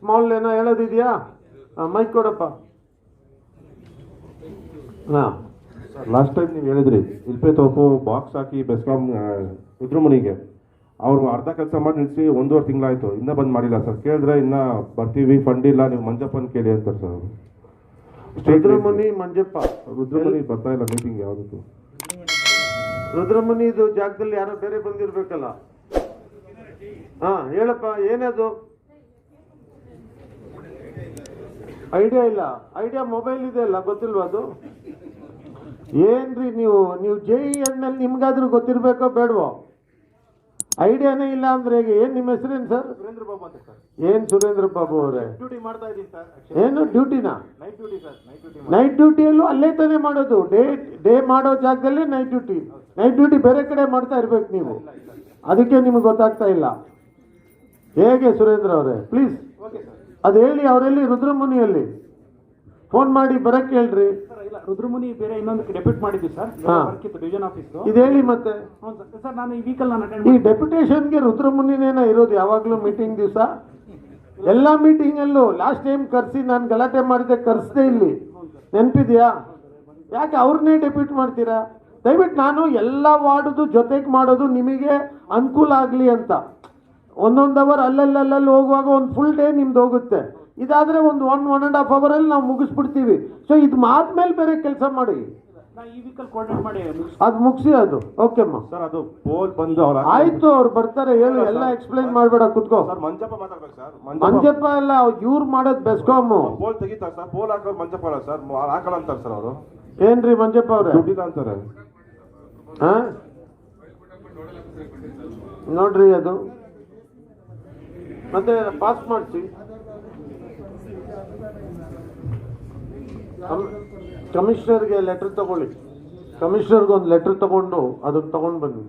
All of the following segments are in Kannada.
ಸ್ಮಾಲ್ ಏನೋ ಹೇಳೋದಿದೆಯಾ? ಮೈಕ್ ಕೊಡಪ್ಪ. ಹಾಂ ಸರ್, ಲಾಸ್ಟ್ ಟೈಮ್ ನೀವು ಹೇಳಿದ್ರಿ ಇಲ್ಪೆ ತೋಪು ಬಾಕ್ಸ್ ಹಾಕಿ ಬೆಸ್ಕಾಂ ರುದ್ರಮುನಿಗೆ ಅವರು ಅರ್ಧ ಕೆಲಸ ಮಾಡಿ ನಿಲ್ಲಿಸಿ 1.5 ತಿಂಗಳಾಯ್ತು, ಇನ್ನೂ ಬಂದ್ ಮಾಡಿಲ್ಲ ಸರ್. ಕೇಳಿದ್ರೆ ಇನ್ನೂ ಬರ್ತೀವಿ, ಫಂಡ್ ಇಲ್ಲ, ನೀವು ಮಂಜಪ್ಪನ ಕೇಳಿ ಅಂತಾರೆ ಸರ್. ರುದ್ರಮುನಿ ಮಂಜಪ್ಪ, ರುದ್ರಮುನಿ ಬರ್ತಾ ಇಲ್ಲ ಮೀಟಿಂಗ್ ಯಾವುದಕ್ಕೂ. ರುದ್ರಮುನಿದು ಜಾಗದಲ್ಲಿ ಯಾರೋ ಬೇರೆ ಬಂದಿರ್ಬೇಕಲ್ಲ. ಹೇಳಪ್ಪ, ಏನದು ಐಡಿಯಾ ಇಲ್ಲ? ಐಡಿಯಾ ಮೊಬೈಲ್ ಇದೆ ಅಲ್ಲ, ಗೊತ್ತಿಲ್ವಾ ಅದು? ಏನ್ರಿ ನೀವು JEE ಅಂದ್ಮೇಲೆ ನಿಮ್ಗಾದ್ರೂ ಗೊತ್ತಿರ್ಬೇಕೋ ಬೇಡವೋ? ಐಡಿಯಾನೇ ಇಲ್ಲ ಅಂದ್ರೆ ಹೇಗೆ? ಏನ್ ನಿಮ್ಮ ಹೆಸರೇನು ಸರ್? ಸುರೇಂದ್ರ ಬಾಬು ಅಂತ ಸರ್. ಏನ್ ಸುರೇಂದ್ರ ಬಾಬು ಅವರೇ? ಡ್ಯೂಟಿ ಮಾಡ್ತಾ ಇದ್ದೀನಿ ಸರ್. ಏನು ಡ್ಯೂಟಿನಾ? Night duty sir. ನೈಟ್ ಡ್ಯೂಟಿಯಲ್ಲೂ ಅಲ್ಲೇ ತಾನೇ ಮಾಡೋದು? ಡೇ ಮಾಡೋ ಜಾಗದಲ್ಲೇ ನೈಟ್ ಡ್ಯೂಟಿ. ನೈಟ್ ಡ್ಯೂಟಿ ಬೇರೆ ಕಡೆ ಮಾಡ್ತಾ ಇರ್ಬೇಕು ನೀವು, ಅದಕ್ಕೆ ನಿಮ್ಗೆ ಗೊತ್ತಾಗ್ತಾ ಇಲ್ಲ. ಹೇಗೆ ಸುರೇಂದ್ರ ಅವರೇ, ಪ್ಲೀಸ್ ಓಕೆ ಸರ್. ಅದು ಹೇಳಿ. ಅವರೆಲ್ಲಿ? ರುದ್ರಮುನಿಯಲ್ಲಿ ಫೋನ್ ಮಾಡಿ ಬರಕ್ಕೆ ಹೇಳ್ರಿ. ಸರ್ ಇಲ್ಲ, ರುದ್ರಮುನಿ ಬೇರೆ ಇನ್ನೊಂದು ಡೆಪ್ಯೂಟ್ ಮಾಡಿದ್ವಿ ಸರ್. ವರ್ಕ್ ಇತ್ತು ಡಿವಿಷನ್ ಆಫೀಸ್. ಇದು ಹೇಳಿ ಮತ್ತೆ. ಹ್ಞೂ ಸರ್. ಸರ್ ನಾನು ಈ ವೀಕಲ್ ನಾನು ಅಟೆಂಡ್ ಈ ಡೆಪ್ಯುಟೇಷನ್ಗೆ ರುದ್ರಮುನಿನೇನ ಇರೋದು ಯಾವಾಗಲೂ ಮೀಟಿಂಗ್ ದಿವಸ? ಎಲ್ಲ ಮೀಟಿಂಗಲ್ಲೂ ಲಾಸ್ಟ್ ಟೈಮ್ ಕರೆಸಿ ನಾನು ಗಲಾಟೆ ಮಾಡಿದೆ, ಕರೆಸದೆ ಇಲ್ಲಿ, ನೆನಪಿದ್ಯಾ? ಯಾಕೆ ಅವ್ರನ್ನೇ ಡೆಪ್ಯೂಟ್ ಮಾಡ್ತೀರಾ? ದಯವಿಟ್ಟು ನಾನು ಎಲ್ಲ ವಾರ್ಡ್ದು ಜೊತೆಗೆ ಮಾಡೋದು ನಿಮಗೆ ಅನುಕೂಲ ಆಗಲಿ ಅಂತ. ಒಂದೊಂದು ಅವರ್ ಅಲ್ಲಲ್ಲಿ ಹೋಗುವಾಗ ಒಂದು ಫುಲ್ ಡೇ ನಿಮ್ದು ಹೋಗುತ್ತೆ. ಇದಾದರೆ ಒಂದು 1.5 ಅವರಲ್ಲಿ ನಾವು ಮುಗಿಸ್ಬಿಡ್ತೀವಿ. ಸೊ ಇದು ಆದ್ಮೇಲೆ ಬೇರೆ ಕೆಲಸ ಮಾಡಿ. ಈ ವೀಕಲ್ ಕೋಆರ್ಡಿನೇಟ್ ಮಾಡಿ ಅದು ಮುಗಿಸಿ. ಅದು ಓಕೆ ಅಮ್ಮ ಸರ್, ಅದು ಪೋಲ್ ಬಂದು ಅವ್ರು ಆಯ್ತು, ಅವ್ರು ಬರ್ತಾರೆ. ಹೇಳು, ಎಲ್ಲ ಎಕ್ಸ್ಪ್ಲೈನ್ ಮಾಡಬೇಡ, ಕುತ್ಕೋ. ಸರ್ ಮಂಜಪ್ಪ ಮಾತಾಡ್ಬೇಕು ಸರ್. ಮಂಜಪ್ಪ ಅಲ್ಲ, ಇವ್ರು ಮಾಡೋದು ಬೆಸ್ಕಾಮು. ಪೋಲ್ ತೆಗಿತಾರೆ ಸರ್. ಪೋಲ್ ಹಾಕೋರು ಮಂಜಪ್ಪ ಅಲ್ಲ ಸರ್, ಹಾಕಲ್ಲ ಅಂತಾರೆ ಸರ್ ಅವರು. ಏನ್ರಿ ಮಂಜಪ್ಪ ಅವ್ರೆ? ದುಡ್ಡಿಲ್ಲ ಅಂತಾರೆ. ನೋಡ್ರಿ, ಅದು ಮತ್ತೆ ಪಾಸ್ ಮಾಡಿಸಿ. ಕಮಿಷನರ್ಗೆ ಲೆಟರ್ ತಗೊಳ್ಳಿ. ಕಮಿಷನರ್ಗೆ ಒಂದು ಲೆಟರ್ ತಗೊಂಡು ಅದನ್ನು ತಗೊಂಡು ಬನ್ನಿ.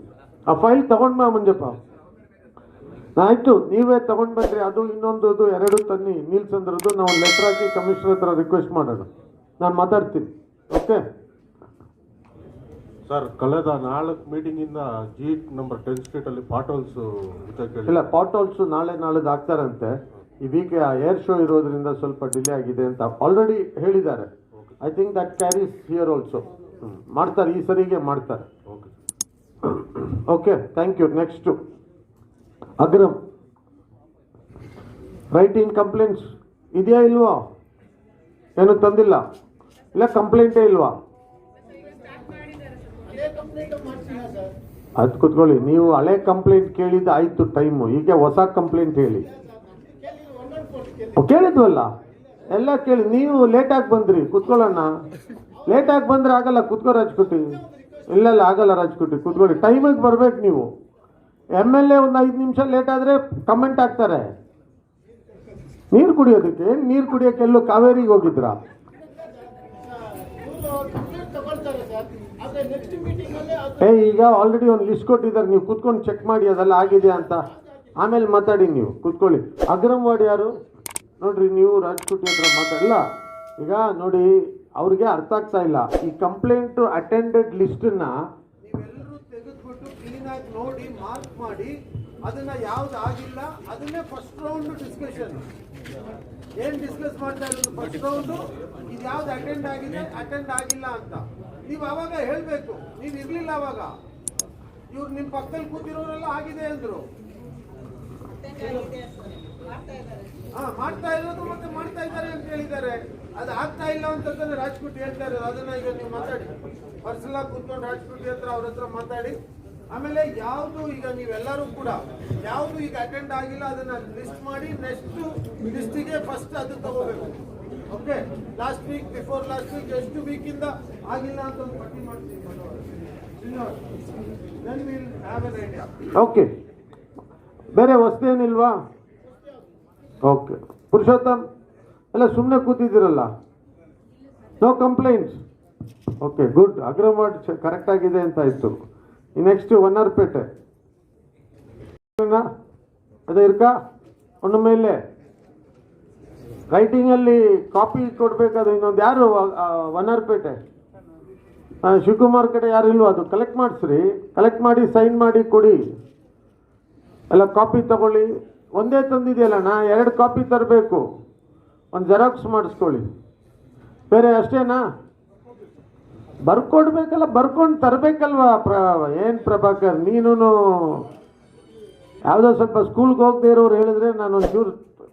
ಆ ಫೈಲ್ ತಗೊಂಡ್ ಬಾ ಮಂಜಪ್ಪ. ಆಯ್ತು, ನೀವೇ ತಗೊಂಡ್ ಬನ್ರಿ. ಅದು ಇನ್ನೊಂದು ಎರಡು ತನ್ನಿ, ನೀಲ್ಸಂದ್ರದ್ದು. ನಾವು ಲೆಟರ್ ಹಾಕಿ ಕಮಿಷನರ್ ಹತ್ರ ರಿಕ್ವೆಸ್ಟ್ ಮಾಡೋಣ. ನಾನು ಮಾತಾಡ್ತೀನಿ. ಓಕೆ ಸರ್, ಕಳೆದ 4 ಮೀಟಿಂಗಿಂದ G ನಂಬರ್ 10 ಸ್ಟ್ರೀಟಲ್ಲಿ ಪಾಟೋಲ್ಸ್ ಇಲ್ಲ, ಪಾಟೋಲ್ಸ್ ನಾಳೆದು ಆಗ್ತಾರಂತೆ. ಈ ವೀಕ್ ಏರ್ ಶೋ ಇರೋದ್ರಿಂದ ಸ್ವಲ್ಪ ಡಿಲೇ ಆಗಿದೆ ಅಂತ ಆಲ್ರೆಡಿ ಹೇಳಿದ್ದಾರೆ. I think that carries here also. ಮಾಡ್ತಾರೆ, ಈ ಸರಿಗೆ ಮಾಡ್ತಾರೆ. Okay, thank you. Next Agram. Writing complaints ಇದೆಯಾ ಇಲ್ವಾ? ಏನು ತಂದಿಲ್ಲ? ಇಲ್ಲ ಕಂಪ್ಲೇಂಟೇ ಇಲ್ವಾ? ಅದು ಕೂತ್ಕೊಳ್ಳಿ. ನೀವು ಹಳೆ ಕಂಪ್ಲೇಂಟ್ ಕೇಳಿದ್ದು ಆಯ್ತು ಟೈಮು. ಈಗ ಹೊಸ ಕಂಪ್ಲೇಂಟ್ ಹೇಳಿ. ಕೇಳಿದ್ವಲ್ಲ, ಎಲ್ಲ ಕೇಳಿ. ನೀವು ಲೇಟಾಗಿ ಬಂದ್ರಿ, ಕುತ್ಕೊಳ್ಳೋಣ. ಲೇಟಾಗಿ ಬಂದ್ರೆ ಆಗಲ್ಲ, ಕುತ್ಕೋ ರಾಜ್ಕೋಟಿ. ಇಲ್ಲ ಆಗಲ್ಲ ರಾಜ್ಕೋಟಿ, ಕುತ್ಕೊಳ್ಳಿ. ಟೈಮಿಗೆ ಬರ್ಬೇಕು ನೀವು. MLA ಒಂದು 5 ನಿಮಿಷ ಲೇಟ್ ಆದರೆ ಕಮೆಂಟ್ ಹಾಕ್ತಾರೆ. ನೀರು ಕುಡಿಯೋದಕ್ಕೆ, ನೀರು ಕುಡಿಯೋಕ್ಕೆ ಎಲ್ಲೋ ಕಾವೇರಿಗೆ ಹೋಗಿದ್ರಾ? ಈಗ ಆಲ್ರೆಡಿ ಒಂದು ಲಿಸ್ಟ್ ಕೊಟ್ಟಿದ್ದಾರೆ, ನೀವು ಕುತ್ಕೊಂಡು ಚೆಕ್ ಮಾಡಿ ಅದೆಲ್ಲ ಆಗಿದೆ ಅಂತ. ಆಮೇಲೆ ಮಾತಾಡಿ, ನೀವು ಕುತ್ಕೊಳ್ಳಿ. ಅಗ್ರಮ್ ವಾರ್ಡ್ ಯಾರು ನೋಡ್ರಿ, ನೀವು ರಾಜ್ಕೋಟಿ ಹತ್ರ ಮಾತಾಡಲ್ಲ. ಈಗ ನೋಡಿ, ಅವ್ರಿಗೆ ಅರ್ಥ ಆಗ್ತಾ ಇಲ್ಲ. ಈ ಕಂಪ್ಲೇಂಟ್ ಅಟೆಂಡೆಡ್ ಲಿಸ್ಟನ್ನ ನೀವೆಲ್ಲರೂ ತೆಗೆದುಬಿಟ್ಟು ಕ್ಲೀನಾಗಿ ನೋಡಿ ಮಾರ್ಕ್ ಮಾಡಿ, ಅದನ್ನ ಯಾವ್ದು ಆಗಿಲ್ಲ ಅದನ್ನೇ ಫಸ್ಟ್ ರೌಂಡ್ ಡಿಸ್ಕಷನ್. ಏನ್ ಡಿಸ್ಕಸ್ ಮಾಡ್ತಾ ಇರೋದು? ಫಸ್ಟ್ ರೌಂಡು ಇದು ಯಾವ್ದು ಅಟೆಂಡ್ ಆಗಿದೆ, ಅಟೆಂಡ್ ಆಗಿಲ್ಲ ಅಂತ ನೀವು ಅವಾಗ ಹೇಳ್ಬೇಕು. ನೀವು ಇರ್ಲಿಲ್ಲ ಅವಾಗ. ಇವ್ರು ನಿಮ್ಮ ಪಕ್ಕದಲ್ಲಿ ಕೂತಿರೋರೆಲ್ಲ ಆಗಿದೆ ಅಂದ್ರು. ಮಾಡ್ತಾ ಇರೋದು ಮತ್ತೆ ಮಾಡ್ತಾ ಇದ್ದಾರೆ ಅಂತ ಹೇಳಿದ್ದಾರೆ. ಅದು ಆಗ್ತಾ ಇಲ್ಲ ಅಂತಂದ್ರೆ ರಾಜ್ಕೋಟಿ ಹೇಳ್ತಾ ಇರೋದು. ಅದನ್ನ ಈಗ ನೀವು ಮಾತಾಡಿ, ಪರ್ಸನಲ್ ಆಗಿ ಕೂತ್ಕೊಂಡು ರಾಜ್ಕೋಟಿ ಹತ್ರ ಅವ್ರ ಹತ್ರ ಮಾತಾಡಿ. ಆಮೇಲೆ ಯಾವುದು ಈಗ ನೀವೆಲ್ಲರೂ ಕೂಡ ಯಾವುದು ಈಗ ಅಟೆಂಡ್ ಆಗಿಲ್ಲ ಅದನ್ನ ಲಿಸ್ಟ್ ಮಾಡಿ ನೆಕ್ಸ್ಟ್ ಲಿಸ್ಟಿಗೆ ಫಸ್ಟ್ ಅದು ತಗೋಬೇಕು. Okay, last week, before last week ಎಷ್ಟು ವೀಕಿಂದ ಆಗಿಲ್ಲ ಅಂತ ಒಂದು ಪಟ್ಟಿ ಮಾಡ್ತೀವಿ. ಓಕೆ, ಬೇರೆ ವಸ್ತೇನಿಲ್ವಾ? ಓಕೆ, ಪುರುಷೋತ್ತಮ್ ಎಲ್ಲ ಸುಮ್ಮನೆ ಕೂತಿದ್ದೀರಲ್ಲ, no complaints. Okay, good. Agram ward correct ಆಗಿದೆ ಅಂತ ಆಯಿತು. ನೆಕ್ಸ್ಟ್ ವನ್ನರ್ಪೇಟೆ ಅದೇ ಇರ್ಕಾ ಒಂದು ಮೇಲೆ ರೈಟಿಂಗಲ್ಲಿ ಕಾಪಿ ಕೊಡಬೇಕಾದ್ರೆ ಇನ್ನೊಂದು ಯಾರು ವನ್ನರ್ಪೇಟೆ ಶಿವಕುಮಾರ್ ಕಡೆ ಯಾರು ಇಲ್ವೋ ಅದು ಕಲೆಕ್ಟ್ ಮಾಡಿಸ್ರಿ. ಕಲೆಕ್ಟ್ ಮಾಡಿ ಸೈನ್ ಮಾಡಿ ಕೊಡಿ. ಎಲ್ಲ ಕಾಪಿ ತಗೊಳ್ಳಿ. ಒಂದೇ ತಂದಿದೆಯಲ್ಲಣ್ಣ, 2 ಕಾಪಿ ತರಬೇಕು, ಒಂದು ಜೆರಾಕ್ಸ್ ಮಾಡಿಸ್ಕೊಳ್ಳಿ, ಬೇರೆ ಅಷ್ಟೇನಾ? ಬರ್ಕೊಡ್ಬೇಕಲ್ಲ, ಬರ್ಕೊಂಡು ತರಬೇಕಲ್ವಾ? ಏನು ಪ್ರಭಾಕರ್, ನೀನು ಯಾವುದೋ ಸ್ವಲ್ಪ ಸ್ಕೂಲ್ಗೆ ಹೋಗದೆ ಇರೋರು ಹೇಳಿದ್ರೆ ನಾನು ಒಂಚೂರು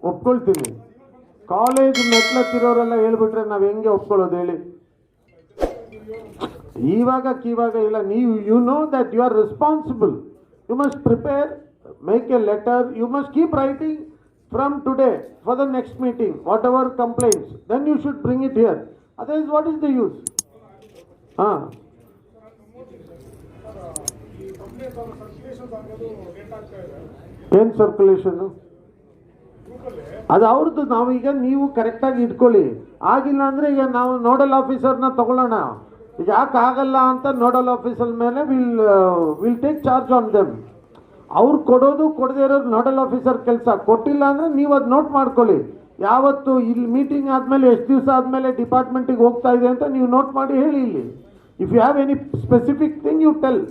ಒಪ್ಕೊಳ್ತೀನಿ. ಕಾಲೇಜ್ ಮೆಟ್ಲತ್ತಿರೋರೆಲ್ಲ ಹೇಳ್ಬಿಟ್ರೆ ನಾವು ಹೆಂಗೆ ಒಪ್ಕೊಳ್ಳೋದು ಹೇಳಿ? ಇವಾಗ ಇಲ್ಲ, ನೀವು you know that you are responsible, you must prepare, make a letter, you must keep writing from today for the next meeting, whatever complaints, then you should bring it here, otherwise what is the use? ಹಾಂ, ಏನು ಸರ್ಕ್ಯುಲೇಷನ್ನು? ಅದು ಅವ್ರದ್ದು. ನಾವೀಗ ನೀವು ಕರೆಕ್ಟಾಗಿ ಇಟ್ಕೊಳ್ಳಿ. ಆಗಿಲ್ಲ ಅಂದರೆ ಈಗ ನಾವು ನೋಡಲ್ ಆಫೀಸರ್ನ ತಗೊಳ್ಳೋಣ. ಈಗ ಯಾಕೆ ಆಗಲ್ಲ ಅಂತ ನೋಡಲ್ ಆಫೀಸರ್ ಮೇಲೆ will take charge on them. ಅವ್ರು ಕೊಡೋದು ಕೊಡದೇ ಇರೋದು ನೋಡಲ್ ಆಫೀಸರ್ ಕೆಲಸ. ಕೊಟ್ಟಿಲ್ಲ ಅಂದರೆ ನೀವು ಅದು ನೋಟ್ ಮಾಡ್ಕೊಳ್ಳಿ. ಯಾವತ್ತು ಇಲ್ಲಿ ಮೀಟಿಂಗ್ ಆದಮೇಲೆ ಎಷ್ಟು ದಿವಸ ಆದಮೇಲೆ ಡಿಪಾರ್ಟ್ಮೆಂಟಿಗೆ ಹೋಗ್ತಾ ಇದೆ ಅಂತ ನೀವು ನೋಟ್ ಮಾಡಿ ಹೇಳಿ ಇಲ್ಲಿ. If you have any specific thing you tell.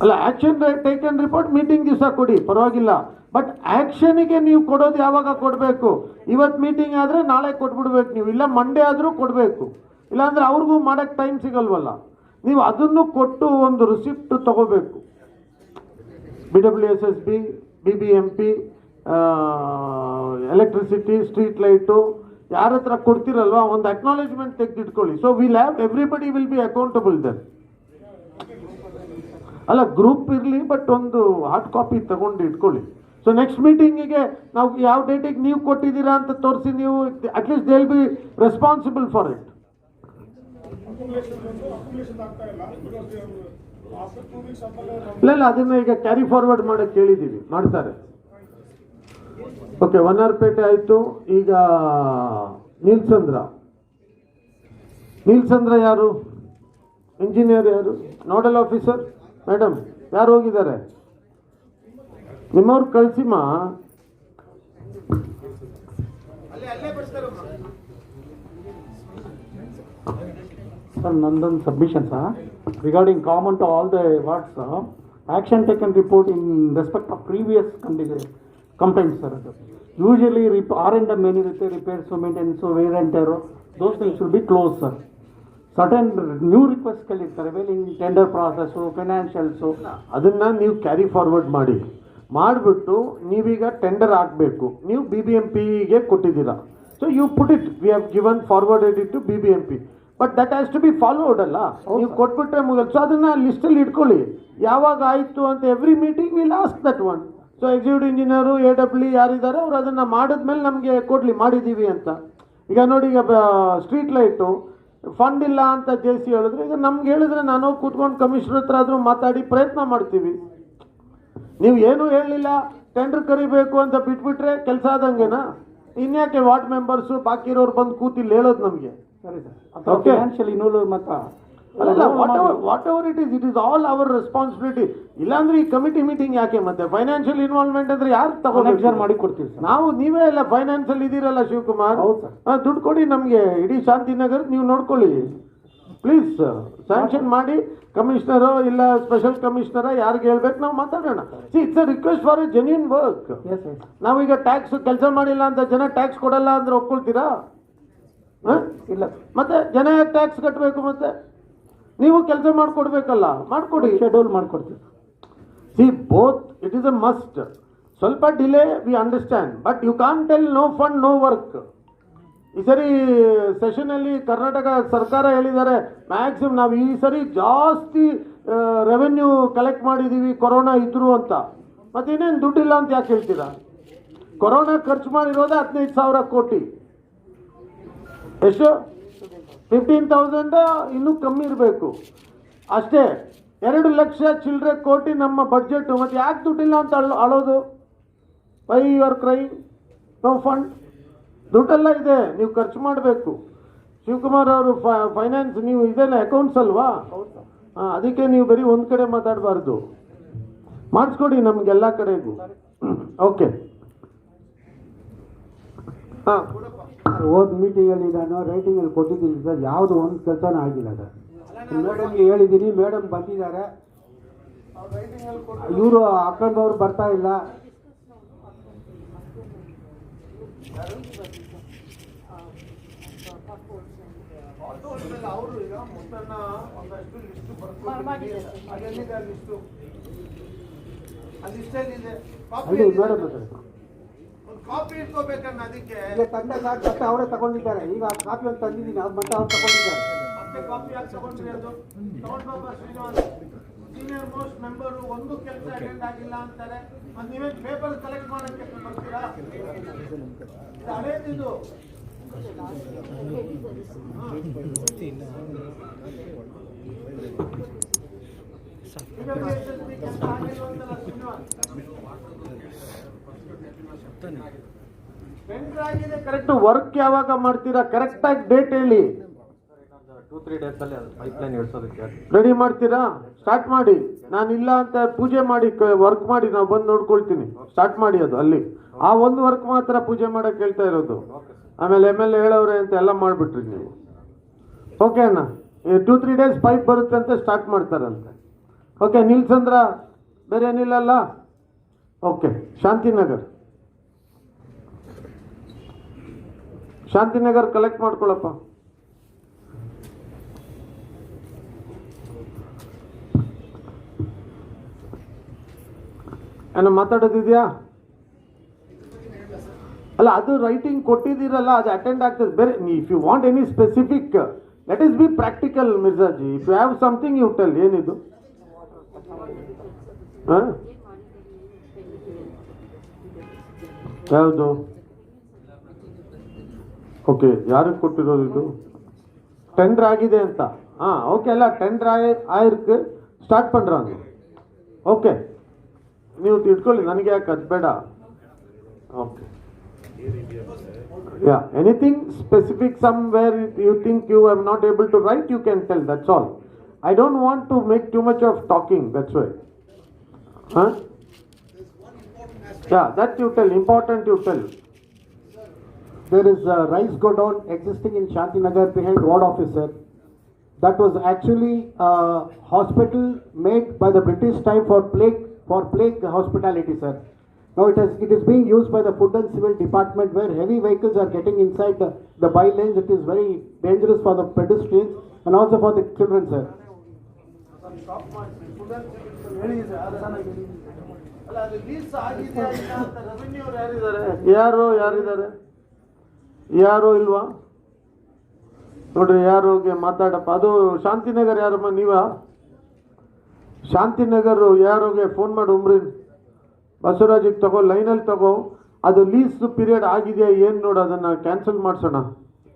ಅಲ್ಲ, ಆ್ಯಕ್ಷನ್ ಟೇಕನ್ ರಿಪೋರ್ಟ್ ಮೀಟಿಂಗ್ ದಿವಸ ಕೊಡಿ, ಪರವಾಗಿಲ್ಲ. ಬಟ್ ಆ್ಯಕ್ಷನಿಗೆ ನೀವು ಕೊಡೋದು ಯಾವಾಗ ಕೊಡಬೇಕು? ಇವತ್ತು ಮೀಟಿಂಗ್ ಆದರೆ ನಾಳೆ ಕೊಟ್ಬಿಡ್ಬೇಕು ನೀವು, ಇಲ್ಲ ಮಂಡೇ ಆದರೂ ಕೊಡಬೇಕು. ಇಲ್ಲಾಂದರೆ ಅವ್ರಿಗೂ ಮಾಡೋಕ್ಕೆ ಟೈಮ್ ಸಿಗಲ್ವಲ್ಲ. ನೀವು ಅದನ್ನು ಕೊಟ್ಟು ಒಂದು ರಿಸಿಪ್ಟ್ ತಗೋಬೇಕು. BWSSB, BBMP, electricity, street light ಯಾರ ಹತ್ರ ಕೊಡ್ತಿರಲ್ವಾ, ಒಂದು ಅಕ್ನಾಲೇಜ್ಮೆಂಟ್ ತೆಗೆದಿಟ್ಕೊಳ್ಳಿ. So everybody will be accountable then. ಅಲ್ಲ, ಗ್ರೂಪ್ ಇರಲಿ, ಬಟ್ ಒಂದು ಹಾರ್ಡ್ ಕಾಪಿ ತಗೊಂಡು ಇಟ್ಕೊಳ್ಳಿ. ಸೊ ನೆಕ್ಸ್ಟ್ ಮೀಟಿಂಗಿಗೆ ನಾವು ಯಾವ ಡೇಟಿಗೆ ನೀವು ಕೊಟ್ಟಿದ್ದೀರಾ ಅಂತ ತೋರಿಸಿ, ನೀವು at least they will be responsible for it. ಇಲ್ಲ, ಅದನ್ನ ಈಗ ಕ್ಯಾರಿ ಫಾರ್ವರ್ಡ್ ಮಾಡಕ್ಕೆ ಹೇಳಿದ್ದೀವಿ, ಮಾಡ್ತಾರೆ. ಓಕೆ, ವನ್ನಾರ್ಪೇಟೆ ಆಯಿತು. ಈಗ ನೀಲ್ಸಂದ್ರ ಯಾರು? ಇಂಜಿನಿಯರ್ ಯಾರು? ನೋಡಲ್ ಆಫೀಸರ್ ಮೇಡಮ್ ಯಾರು ಹೋಗಿದ್ದಾರೆ? ನಿಮ್ಮವ್ರು ಕಳಿಸಿಮ್ಮ. Sir, Nandan submission, sir, regarding common to all the awards, sir, action taken report in respect of previous complaints, sir. Usually R&M many repairs, so maintenance, so wear and tear, those things should be closed, sir. Certain new requests sir, in tender process, so financial, so. ಅದನ್ನ ನೀವು ಕ್ಯಾರಿ ಫಾರ್ವರ್ಡ್ ಮಾಡಿಬಿಟ್ಟು ನೀವೀಗ ಟೆಂಡರ್ ಆಗಬೇಕು. ನೀವು BBMPಗೆ ಕೊಟ್ಟಿದ್ದೀರಾ. So you put it, we have given forwarded it to BBMP. But that has to be followed ಅಲ್ಲ. ನೀವು ಕೊಟ್ಬಿಟ್ರೆ ಮುಗಲ್. ಸೊ ಅದನ್ನ ಲಿಸ್ಟಲ್ಲಿ ಇಟ್ಕೊಳ್ಳಿ, ಯಾವಾಗ ಆಯಿತು ಅಂತ. Every meeting will ask that one. So executive engineer, AW ಯಾರಿದ್ದಾರೆ ಅವ್ರು ಅದನ್ನು ಮಾಡಿದ್ಮೇಲೆ ನಮಗೆ ಕೊಡಲಿ, ಮಾಡಿದ್ದೀವಿ ಅಂತ. ಈಗ ನೋಡಿ, ಈಗ ಸ್ಟ್ರೀಟ್ ಲೈಟು ಫಂಡ್ ಇಲ್ಲ ಅಂತ JC ಹೇಳಿದ್ರೆ, ಈಗ ನಮ್ಗೆ ಹೇಳಿದ್ರೆ ನಾನು ಕೂತ್ಕೊಂಡು ಕಮಿಷನರ್ ಹತ್ರ ಆದರೂ ಮಾತಾಡಿ ಪ್ರಯತ್ನ ಮಾಡ್ತೀವಿ. ನೀವು ಏನೂ ಹೇಳಲಿಲ್ಲ, ಟೆಂಡರ್ ಕರಿಬೇಕು ಅಂತ ಬಿಟ್ಬಿಟ್ರೆ ಕೆಲಸ ಆದಂಗೆನಾ? ಇನ್ಯಾಕೆ ವಾರ್ಡ್ ಮೆಂಬರ್ಸು ಬಾಕಿ ಇರೋರು ಬಂದು ಕೂತಿಲ್ಲ ಹೇಳೋದು ನಮಗೆ? ಸರಿ ಸರ್, ಫೈನಾನ್ಷಿಯಲ್ ಇನ್ನೂರು ಮತ್ತು ಅಲ್ಲ, what ever it is all our responsibility. ಇಲ್ಲಾಂದ್ರೆ ಈ ಕಮಿಟಿ ಮೀಟಿಂಗ್ ಯಾಕೆ? ಮತ್ತೆ ಫೈನಾನ್ಷಿಯಲ್ ಇನ್ವಾಲ್ವ್ಮೆಂಟ್ ಅಂದ್ರೆ ಯಾರು ತಗೊಂಡು ಮಾಡಿ ಕೊಡ್ತೀವಿ ಸರ್. ನಾವು, ನೀವೇ ಎಲ್ಲ ಫೈನಾನ್ಸಲ್ಲಿ ಇದ್ದೀರಲ್ಲ ಶಿವಕುಮಾರ್. ಹೌದು ಸರ್. ದುಡ್ಡು ಕೊಡಿ ನಮಗೆ, ಇಡೀ ಶಾಂತಿನಗರ್ ನೀವು ನೋಡ್ಕೊಳ್ಳಿ ಪ್ಲೀಸ್. ಸ್ಯಾಂಕ್ಷನ್ ಮಾಡಿ, ಕಮಿಷನರು ಇಲ್ಲ ಸ್ಪೆಷಲ್ ಕಮಿಷನರ ಯಾರಿಗೆ ಹೇಳ್ಬೇಕು ನಾವು ಮಾತಾಡೋಣ. It's a request for A genuine work. ನಾವೀಗ ಟ್ಯಾಕ್ಸ್ ಕೆಲಸ ಮಾಡಿಲ್ಲ ಅಂತ ಜನ ಟ್ಯಾಕ್ಸ್ ಕೊಡಲ್ಲ ಅಂದ್ರೆ ಒಪ್ಕೊಳ್ತೀರಾ? ಇಲ್ಲ, ಮತ್ತೆ ಜನ ಟ್ಯಾಕ್ಸ್ ಕಟ್ಟಬೇಕು, ಮತ್ತೆ ನೀವು ಕೆಲಸ ಮಾಡಿಕೊಡ್ಬೇಕಲ್ಲ, ಮಾಡಿಕೊಡಿ. ಶೆಡ್ಯೂಲ್ ಮಾಡಿಕೊಡ್ತೀವಿ. See both, it is a must. ಸ್ವಲ್ಪ delay we understand, but you can't tell no fund no work. ಈ ಸರಿ ಸೆಷನಲ್ಲಿ ಕರ್ನಾಟಕ ಸರ್ಕಾರ ಹೇಳಿದ್ದಾರೆ, ಮ್ಯಾಕ್ಸಿಮಮ್ ನಾವು ಈ ಸರಿ ಜಾಸ್ತಿ ರೆವೆನ್ಯೂ ಕಲೆಕ್ಟ್ ಮಾಡಿದ್ದೀವಿ ಕೊರೋನಾ ಇದ್ರು ಅಂತ. ಮತ್ತಿನ್ನೇನು ದುಡ್ಡಿಲ್ಲ ಅಂತ ಯಾಕೆ ಹೇಳ್ತೀರಾ? ಕೊರೋನಾ ಖರ್ಚು ಮಾಡಿರೋದೇ 15,000 ಕೋಟಿ. ಎಷ್ಟು? 15,000 ಇನ್ನೂ ಕಮ್ಮಿ ಇರಬೇಕು ಅಷ್ಟೇ. 2 ಲಕ್ಷ ಚಿಲ್ಲರೆ ಕೋಟಿ ನಮ್ಮ ಬಡ್ಜೆಟ್. ಮತ್ತು ಯಾಕೆ ದುಡ್ಡಿಲ್ಲ ಅಂತ ಅಳೋದು? Why you are crying? No fund. ದುಡ್ಡೆಲ್ಲ ಇದೆ, ನೀವು ಖರ್ಚು ಮಾಡಬೇಕು. ಶಿವಕುಮಾರ್ ಅವರು ಫೈನಾನ್ಸ್, ನೀವು ಇದೆಲ್ಲ ಅಕೌಂಟ್ಸ್ ಅಲ್ವಾ? ಅದಕ್ಕೆ ನೀವು ಬರೀ ಒಂದು ಕಡೆ ಮಾತಾಡಬಾರ್ದು. ಮಾಡಿಸ್ಕೊಡಿ ನಮಗೆಲ್ಲ ಕಡೆಗೂ. ಓಕೆ. ಹಾಂ, ಹೋದ ಮೀಟಿಂಗಲ್ಲಿ ನಾನು ರೈಟಿಂಗಲ್ಲಿ ಕೊಟ್ಟಿದ್ದೀನಿ ಸರ್, ಯಾವುದು ಒಂದು ಕೆಲಸನೂ ಆಗಿಲ್ಲ ಸರ್. ಮೇಡಮ್ಗೆ ಹೇಳಿದ್ದೀನಿ, ಮೇಡಮ್ ಬಂದಿದ್ದಾರೆ, ಇವರು ಹಾಕೊಂಡವ್ರು ಬರ್ತಾ ಇಲ್ಲ. ಅವರು ಈಗ ಮೊತ್ತನ ಒಂದಷ್ಟು ಲಿಸ್ಟ್ ಬರ್ಕೊಟ್ಟಿದ್ದಾರೆ. ಅದೆಲ್ಲಿದೆ ಆ ಲಿಸ್ಟು? ಆ ಲಿಸ್ಟ್ ಎಲ್ಲಿದೆ? ಅಲ್ಲಿ ಮೇಡಮ್ ಒಂದು ಕಾಪಿ ಇಟ್ಕೋಬೇಕನ್ನ ಅದಕ್ಕೆ. ಈಗ ತಂದೆ ಸಾಕು ಮತ್ತೆ ಅವರೇ ತಗೊಂಡಿದ್ದಾರೆ. ಈಗ ಕಾಪಿ ಅಂತ ತಂದಿದ್ದೀನಿ, ಅದು ಮತ್ತೆ ಅವ್ರು ತಗೊಂಡಿದ್ದಾರೆ. ಮತ್ತೆ ಕಾಪಿ ಯಾಕೆ ತಗೊಂಡ್ರಿ? ಅದು ತಗೊಂಡ್ಬಾಬ ಶ್ರೀನಿವಾಸ್ ಸೀನಿಯರ್ ಮೋಸ್ಟ್ ಮೆಂಬರು ಒಂದು ಕೆಲಸ ಅಟೆಂಡ್ ಆಗಿಲ್ಲ ಅಂತಾರೆ. ಅದು ನೀವೇ ಪೇಪರ್ ಕಲೆಕ್ಟ್ ಮಾಡೋಕ್ಕೆ ಬರ್ತೀರಾ? ಇದು ಹಳೇದಿದು. ಕರೆಕ್ಟ್ ವರ್ಕ್ ಯಾವಾಗ ಮಾಡ್ತೀರಾ? ಕರೆಕ್ಟ್ ಆಗಿ ಡೇಟ್ ಹೇಳಿ. 2-3 days ಅಲ್ಲಿ ಪೈಪ್ಲೈನ್ ಇಳಿಸೋದಕ್ಕೆ ರೆಡಿ ಮಾಡ್ತೀರಾ? ಸ್ಟಾರ್ಟ್ ಮಾಡಿ. ನಾನು ಇಲ್ಲ ಅಂತ ಪೂಜೆ ಮಾಡಿ ವರ್ಕ್ ಮಾಡಿ ನಾವು ಬಂದು ನೋಡ್ಕೊಳ್ತೀನಿ. ಸ್ಟಾರ್ಟ್ ಮಾಡಿ ಅದು ಅಲ್ಲಿ. ಆ ಒಂದು ವರ್ಕ್ ಮಾತ್ರ ಪೂಜೆ ಮಾಡಕ್ಕೆ ಹೇಳ್ತಾ ಇರೋದು. ಆಮೇಲೆ MLA ಹೇಳವ್ರೆ ಅಂತ ಎಲ್ಲ ಮಾಡಿಬಿಟ್ರಿ ನೀವು. ಓಕೆ ಅಣ್ಣ, 2-3 days ಪೈಪ್ ಬರುತ್ತೆ ಅಂತ ಸ್ಟಾರ್ಟ್ ಮಾಡ್ತಾರಂತೆ. ಓಕೆ ನಿಲ್ಸಂದ್ರ ಬೇರೆ ಏನಿಲ್ಲಲ್ಲ? ಓಕೆ ಶಾಂತಿನಗರ್ ಕಲೆಕ್ಟ್ ಮಾಡ್ಕೊಳಪ್ಪ. ಏನೋ ಮಾತಾಡೋದಿದೆಯಾ? ಅಲ್ಲ ಅದು ರೈಟಿಂಗ್ ಕೊಟ್ಟಿದ್ದೀರಲ್ಲ, ಅದು ಅಟೆಂಡ್ ಆಗ್ತದೆ. ಬೇರೆ if you want any specific let us B practical ಮಿರ್ಜಾಜಿ. If you have something you tell. ಏನಿದು? ಯಾವುದು? ಓಕೆ, ಯಾರಿಗೆ ಕೊಟ್ಟಿರೋದು ಇದು? ಟೆಂಡರ್ ಆಗಿದೆ ಅಂತ. ಓಕೆ ಅಲ್ಲ, ಟೆಂಡರ್ ಆಯಿருக்கு ಸ್ಟಾರ್ಟ್ ಪண்றாங்க. ಓಕೆ, ನೀವು ಇಟ್ಕೊಳ್ಳಿ, ನನಗೆ ಯಾಕೆ ಅದು ಬೇಡ. Okay, yeah, anything specific somewhere you think you are not able to write, you can tell. That's all. I don't want to make too much of talking. That's why. Yeah, that you tell. Important you tell. There is a rice godown existing in Shantinagar behind ward office, sir. That was actually a hospital made by the British time for plague hospitality, sir. Now it is being used by the Food and Civil Department, where heavy vehicles are getting inside the bylanes. It is very dangerous for the pedestrians and also for the children, sir. ಯಾರು ಇಲ್ವಾ ನೋಡ್ರಿ, ಯಾರೋಗೆ ಮಾತಾಡಪ್ಪ. ಅದು ಶಾಂತಿನಗರ್ ಯಾರಮ್ಮ ನೀವಾ? ಶಾಂತಿನಗರ್ ಯಾರೋಗೆ ಫೋನ್ ಮಾಡಿ ಉಮ್ರಿನ್ ಬಸವರಾಜಿಗೆ ತಗೋ, ಲೈನಲ್ಲಿ ತಗೋ. ಅದು ಲೀಸ್ ಪೀರಿಯಡ್ ಆಗಿದೆಯಾ ಏನು ನೋಡು, ಅದನ್ನು cancel ಮಾಡಿಸೋಣ.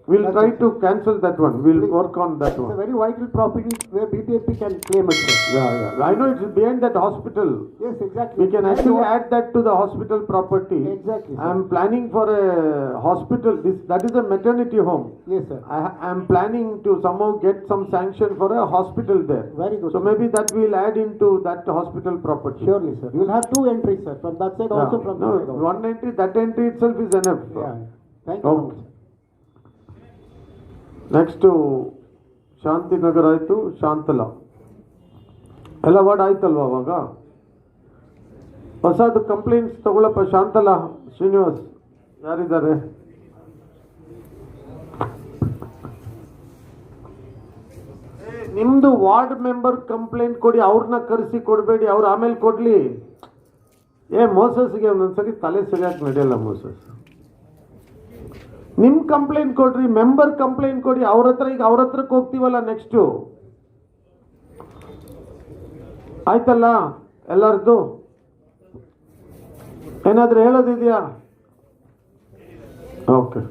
We'll try to cancel that one. We'll work on that one. It's a very vital property where BPMP can claim it, sir. Yeah. I know it's behind that hospital. Yes, exactly. We can actually add that to the hospital property. Exactly, sir. I am planning for a hospital. That is a maternity home. Yes, sir. I am planning to somehow get some sanction for a hospital there. Very good. So maybe that we'll add into that hospital property. Surely, sir. You'll have 2 entries, sir, from that side also from this side also. One entry, that entry itself is enough. Yeah. Thank you so Okay. much, sir. Next Shantinagar ಆಯಿತು, ಶಾಂತಲ ಎಲ್ಲ ವಾರ್ಡ್ ಆಯ್ತಲ್ವ? ಅವಾಗ ಹೊಸದು ಕಂಪ್ಲೇಂಟ್ಸ್ ತಗೊಳಪ್ಪ. ಶಾಂತಲ ಶ್ರೀನಿವಾಸ್ ಯಾರಿದ್ದಾರೆ? ನಿಮ್ದು ವಾರ್ಡ್ ಮೆಂಬರ್ ಕಂಪ್ಲೇಂಟ್ ಕೊಡಿ, ಅವ್ರನ್ನ ಕರೆಸಿ ಕೊಡಬೇಡಿ. ಅವ್ರು ಆಮೇಲೆ ಕೊಡ್ಲಿ. ಮೋಸಸ್ಗೆ ಒಂದೊಂದ್ಸರಿ ತಲೆ ಸರಿಯಾಗಿ ನಡೆಯಲ್ಲ ಮೋಸಸ್. ನಿಮ್ ಕಂಪ್ಲೇಂಟ್ ಕೊಡ್ರಿ, ಮೆಂಬರ್ ಕಂಪ್ಲೇಂಟ್ ಕೊಡಿ. ಅವ್ರ ಹತ್ರಕ್ಕೆ ಹೋಗ್ತೀವಲ್ಲ ನೆಕ್ಸ್ಟು. ಆಯ್ತಲ್ಲ ಎಲ್ಲರದ್ದು? ಏನಾದ್ರೂ ಹೇಳೋದಿದೆಯಾ? ಓಕೆ,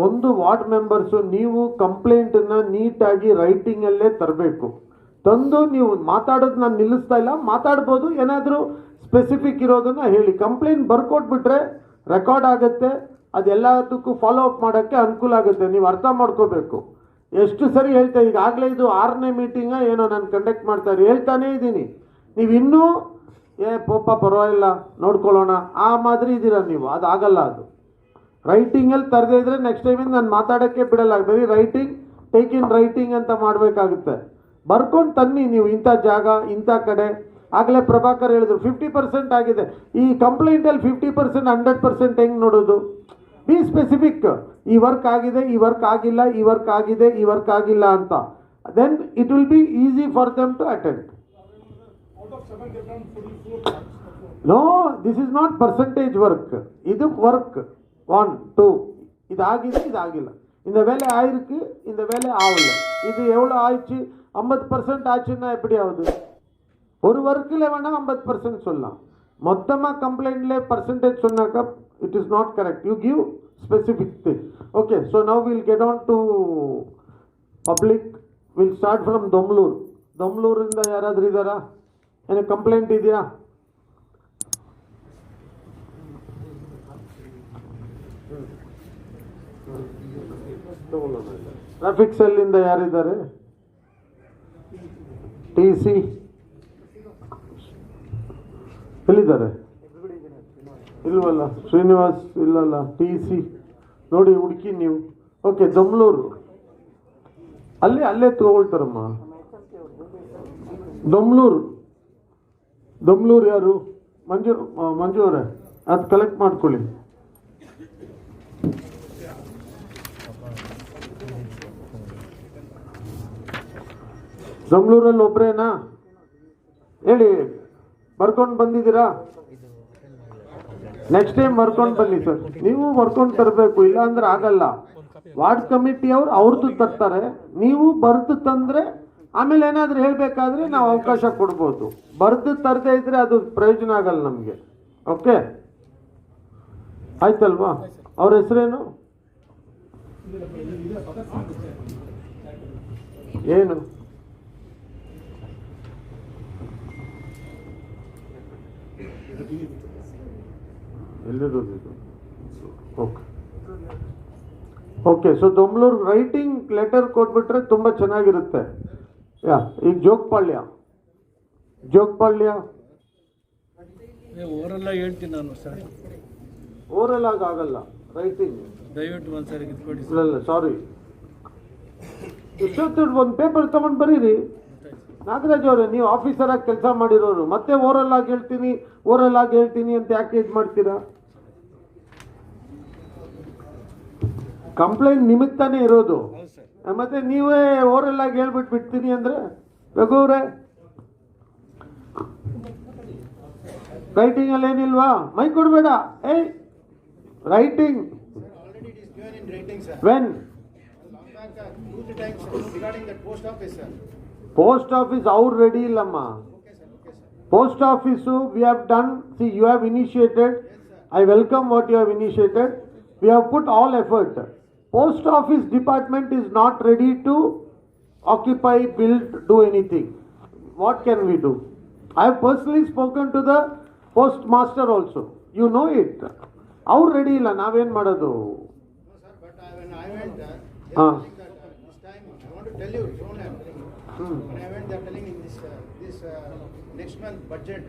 ಒಂದು ವಾರ್ಡ್ ಮೆಂಬರ್ಸು ನೀವು ಕಂಪ್ಲೇಂಟನ್ನು ನೀಟಾಗಿ ರೈಟಿಂಗಲ್ಲೇ ತರಬೇಕು. ತಂದು ನೀವು ಮಾತಾಡೋದು ನಾನು ನಿಲ್ಲಿಸ್ತಾ ಇಲ್ಲ, ಮಾತಾಡ್ಬೋದು. ಏನಾದರೂ ಸ್ಪೆಸಿಫಿಕ್ ಇರೋದನ್ನ ಹೇಳಿ. ಕಂಪ್ಲೇಂಟ್ ಬರ್ಕೊಟ್ಬಿಟ್ರೆ ರೆಕಾರ್ಡ್ ಆಗುತ್ತೆ. ಅದೆಲ್ಲದಕ್ಕೂ ಫಾಲೋ ಅಪ್ ಮಾಡೋಕ್ಕೆ ಅನುಕೂಲ ಆಗುತ್ತೆ. ನೀವು ಅರ್ಥ ಮಾಡ್ಕೋಬೇಕು. ಎಷ್ಟು ಸರಿ ಹೇಳ್ತಾ, ಈಗಾಗಲೇ ಇದು 6ನೇ ಮೀಟಿಂಗ ಏನೋ ನಾನು ಕಂಡಕ್ಟ್ ಮಾಡ್ತಾರೆ, ಹೇಳ್ತಾನೇ ಇದ್ದೀನಿ. ನೀವು ಇನ್ನೂ ಪರವಾಗಿಲ್ಲ ನೋಡ್ಕೊಳ್ಳೋಣ ಆ ಮಾದರಿ ಇದ್ದೀರ ನೀವು. ಅದಾಗಲ್ಲ. ಅದು ರೈಟಿಂಗಲ್ಲಿ ತರದೇ ಇದ್ರೆ ನೆಕ್ಸ್ಟ್ ಟೈಮಿಂದ ನಾನು ಮಾತಾಡೋಕ್ಕೆ ಬಿಡಲ್ಲ. ಬರೀ ರೈಟಿಂಗ್, ಟೇಕ್ ಇನ್ ರೈಟಿಂಗ್ ಅಂತ ಮಾಡಬೇಕಾಗುತ್ತೆ. ಬರ್ಕೊಂಡು ತನ್ನಿ ನೀವು, ಇಂಥ ಜಾಗ ಇಂಥ ಕಡೆ. ಆಗಲೇ ಪ್ರಭಾಕರ್ ಹೇಳಿದ್ರು 50% ಆಗಿದೆ. ಈ ಕಂಪ್ಲೇಂಟಲ್ಲಿ 50% 100% ಹೆಂಗೆ ನೋಡೋದು? B specific. ಈ ವರ್ಕ್ ಆಗಿದೆ, ಈ ವರ್ಕ್ ಆಗಿಲ್ಲ, ಈ ವರ್ಕ್ ಆಗಿದೆ, ಈ ವರ್ಕ್ ಆಗಿಲ್ಲ ಅಂತ. Then it will be easy for them to attend. No, this is not percentage work. ಇದು ವರ್ಕ್ 1 2 இதாகிது, இது ஆகல. இந்த வேலை ஆயிருக்கு, இந்த வேலை ஆகல. இது எவ்வளோ ஆயிடுச்சு? 50% ஆச்சுன்னா எப்படி ஆகுது? ஒரு ஒர்க்கில் வேணால் 50% சொல்லலாம். மொத்தமாக கம்ப்ளைண்ட்லேயே பர்சன்டேஜ் சொன்னாக்கா it is not correct. You give specific thing. Okay, so now will get on to public. Will start from Domlur. ದೊಮ್ಲೂರಿಂದ ಯಾರಾದರೂ ಇದ್ದಾರಾ? ಏನು ಕಂಪ್ಲೇಂಟ್ ಇದೆಯಾ? ಟ್ರಾಫಿಕ್ ಸೆಲ್ಲಿಂದ ಯಾರಿದ್ದಾರೆ? TC ಎಲ್ಲಿದ್ದಾರೆ? ಇಲ್ವಲ್ಲ. ಶ್ರೀನಿವಾಸ್ ಇಲ್ಲಲ್ಲ. TC ನೋಡಿ, ಹುಡುಕಿ ನೀವು. ಓಕೆ, ದೊಮ್ಲೂರು ಅಲ್ಲೇ ತಗೊಳ್ತಾರಮ್ಮ. ದೊಮ್ಲೂರು ಯಾರು? ಮಂಜು ಅವರೇ, ಅದು ಕಲೆಕ್ಟ್ ಮಾಡ್ಕೊಳ್ಳಿ. ದೊಮ್ಲೂರಲ್ಲಿ ಒಬ್ಬರೇನಾ? ಹೇಳಿ, ಬರ್ಕೊಂಡು ಬಂದಿದ್ದೀರಾ? ನೆಕ್ಸ್ಟ್ ಟೈಮ್ ಬರ್ಕೊಂಡು ಬನ್ನಿ ಸರ್. ನೀವು ಬರ್ಕೊಂಡು ತರಬೇಕು, ಇಲ್ಲ ಅಂದ್ರೆ ಆಗಲ್ಲ. ವಾರ್ಡ್ ಕಮಿಟಿ ಅವ್ರದ್ದು ತರ್ತಾರೆ, ನೀವು ಬರೆದು ತಂದರೆ ಆಮೇಲೆ ಏನಾದರೂ ಹೇಳಬೇಕಾದ್ರೆ ನಾವು ಅವಕಾಶ ಕೊಡ್ಬೋದು. ಬರೆದು ತರದೇ ಇದ್ರೆ ಅದು ಪ್ರಯೋಜನ ಆಗಲ್ಲ ನಮಗೆ. ಓಕೆ, ಆಯ್ತಲ್ವಾ? ಅವ್ರ ಹೆಸರೇನು? ಏನು? ಎಲ್ಲಿರೋದು ಇದು? Okay okay. So Domlur writing letter ಕೊಟ್ಬಿಟ್ರೆ ತುಂಬ ಚೆನ್ನಾಗಿರುತ್ತೆ. ಈಗ ಜೋಗಪಾಳ್ಯ ಓರೆಲ್ಲ ಹೇಳ್ತೀನಿ ನಾನು ಸರ್. ಓರಲ್ ಆಗಲ್ಲ, ರೈಟಿಂಗ್. ದಯವಿಟ್ಟು ಒಂದ್ಸರಿ ಇದ್ಕೊಡಿ. ಇಲ್ಲ ಸಾರಿ, ಇಷ್ಟೊತ್ತು ಒಂದು ಪೇಪರ್ ತಗೊಂಡು ಬರೀರಿ. ನಾಗರಾಜ್ ಅವರೇ, ನೀವು ಆಫೀಸರಾಗಿ ಕೆಲಸ ಮಾಡಿರೋರು, ಮತ್ತೆ ಓರಲ್ ಆಗಿ ಹೇಳ್ತೀನಿ ಅಂತ ಯಾಕೆ ಇದು ಮಾಡ್ತೀರಾ? ಕಂಪ್ಲೇಂಟ್ ನಿಮಗೆ ತಾನೇ ಇರೋದು, ಮತ್ತೆ ನೀವೇ ಓರಲ್ ಆಗಿ ಹೇಳ್ಬಿಟ್ಟು ಬಿಡ್ತೀನಿ ಅಂದ್ರೆ ರಘುವ್ರೆ, ರೈಟಿಂಗ್ ಅಲ್ಲಿ ಏನಿಲ್ವಾ? ಮೈ ಕೊಡಬೇಡ. ಏಯ್, ರೈಟಿಂಗ್ ವೆನ್? ಪೋಸ್ಟ್ ಆಫೀಸ್ ಅವ್ರು ರೆಡಿ ಇಲ್ಲಮ್ಮ. Post office we have done. See, you have initiated. I welcome what you have initiated. We have put all effort. Post office department is not ready to occupy, build, do anything. What can we do? I have personally spoken to the postmaster also. You know it. Our ready illa, naven madodu? No sir, but when I went there, they are telling that this time, I want to tell you, so I am telling. When I went, they are telling in this next month budget,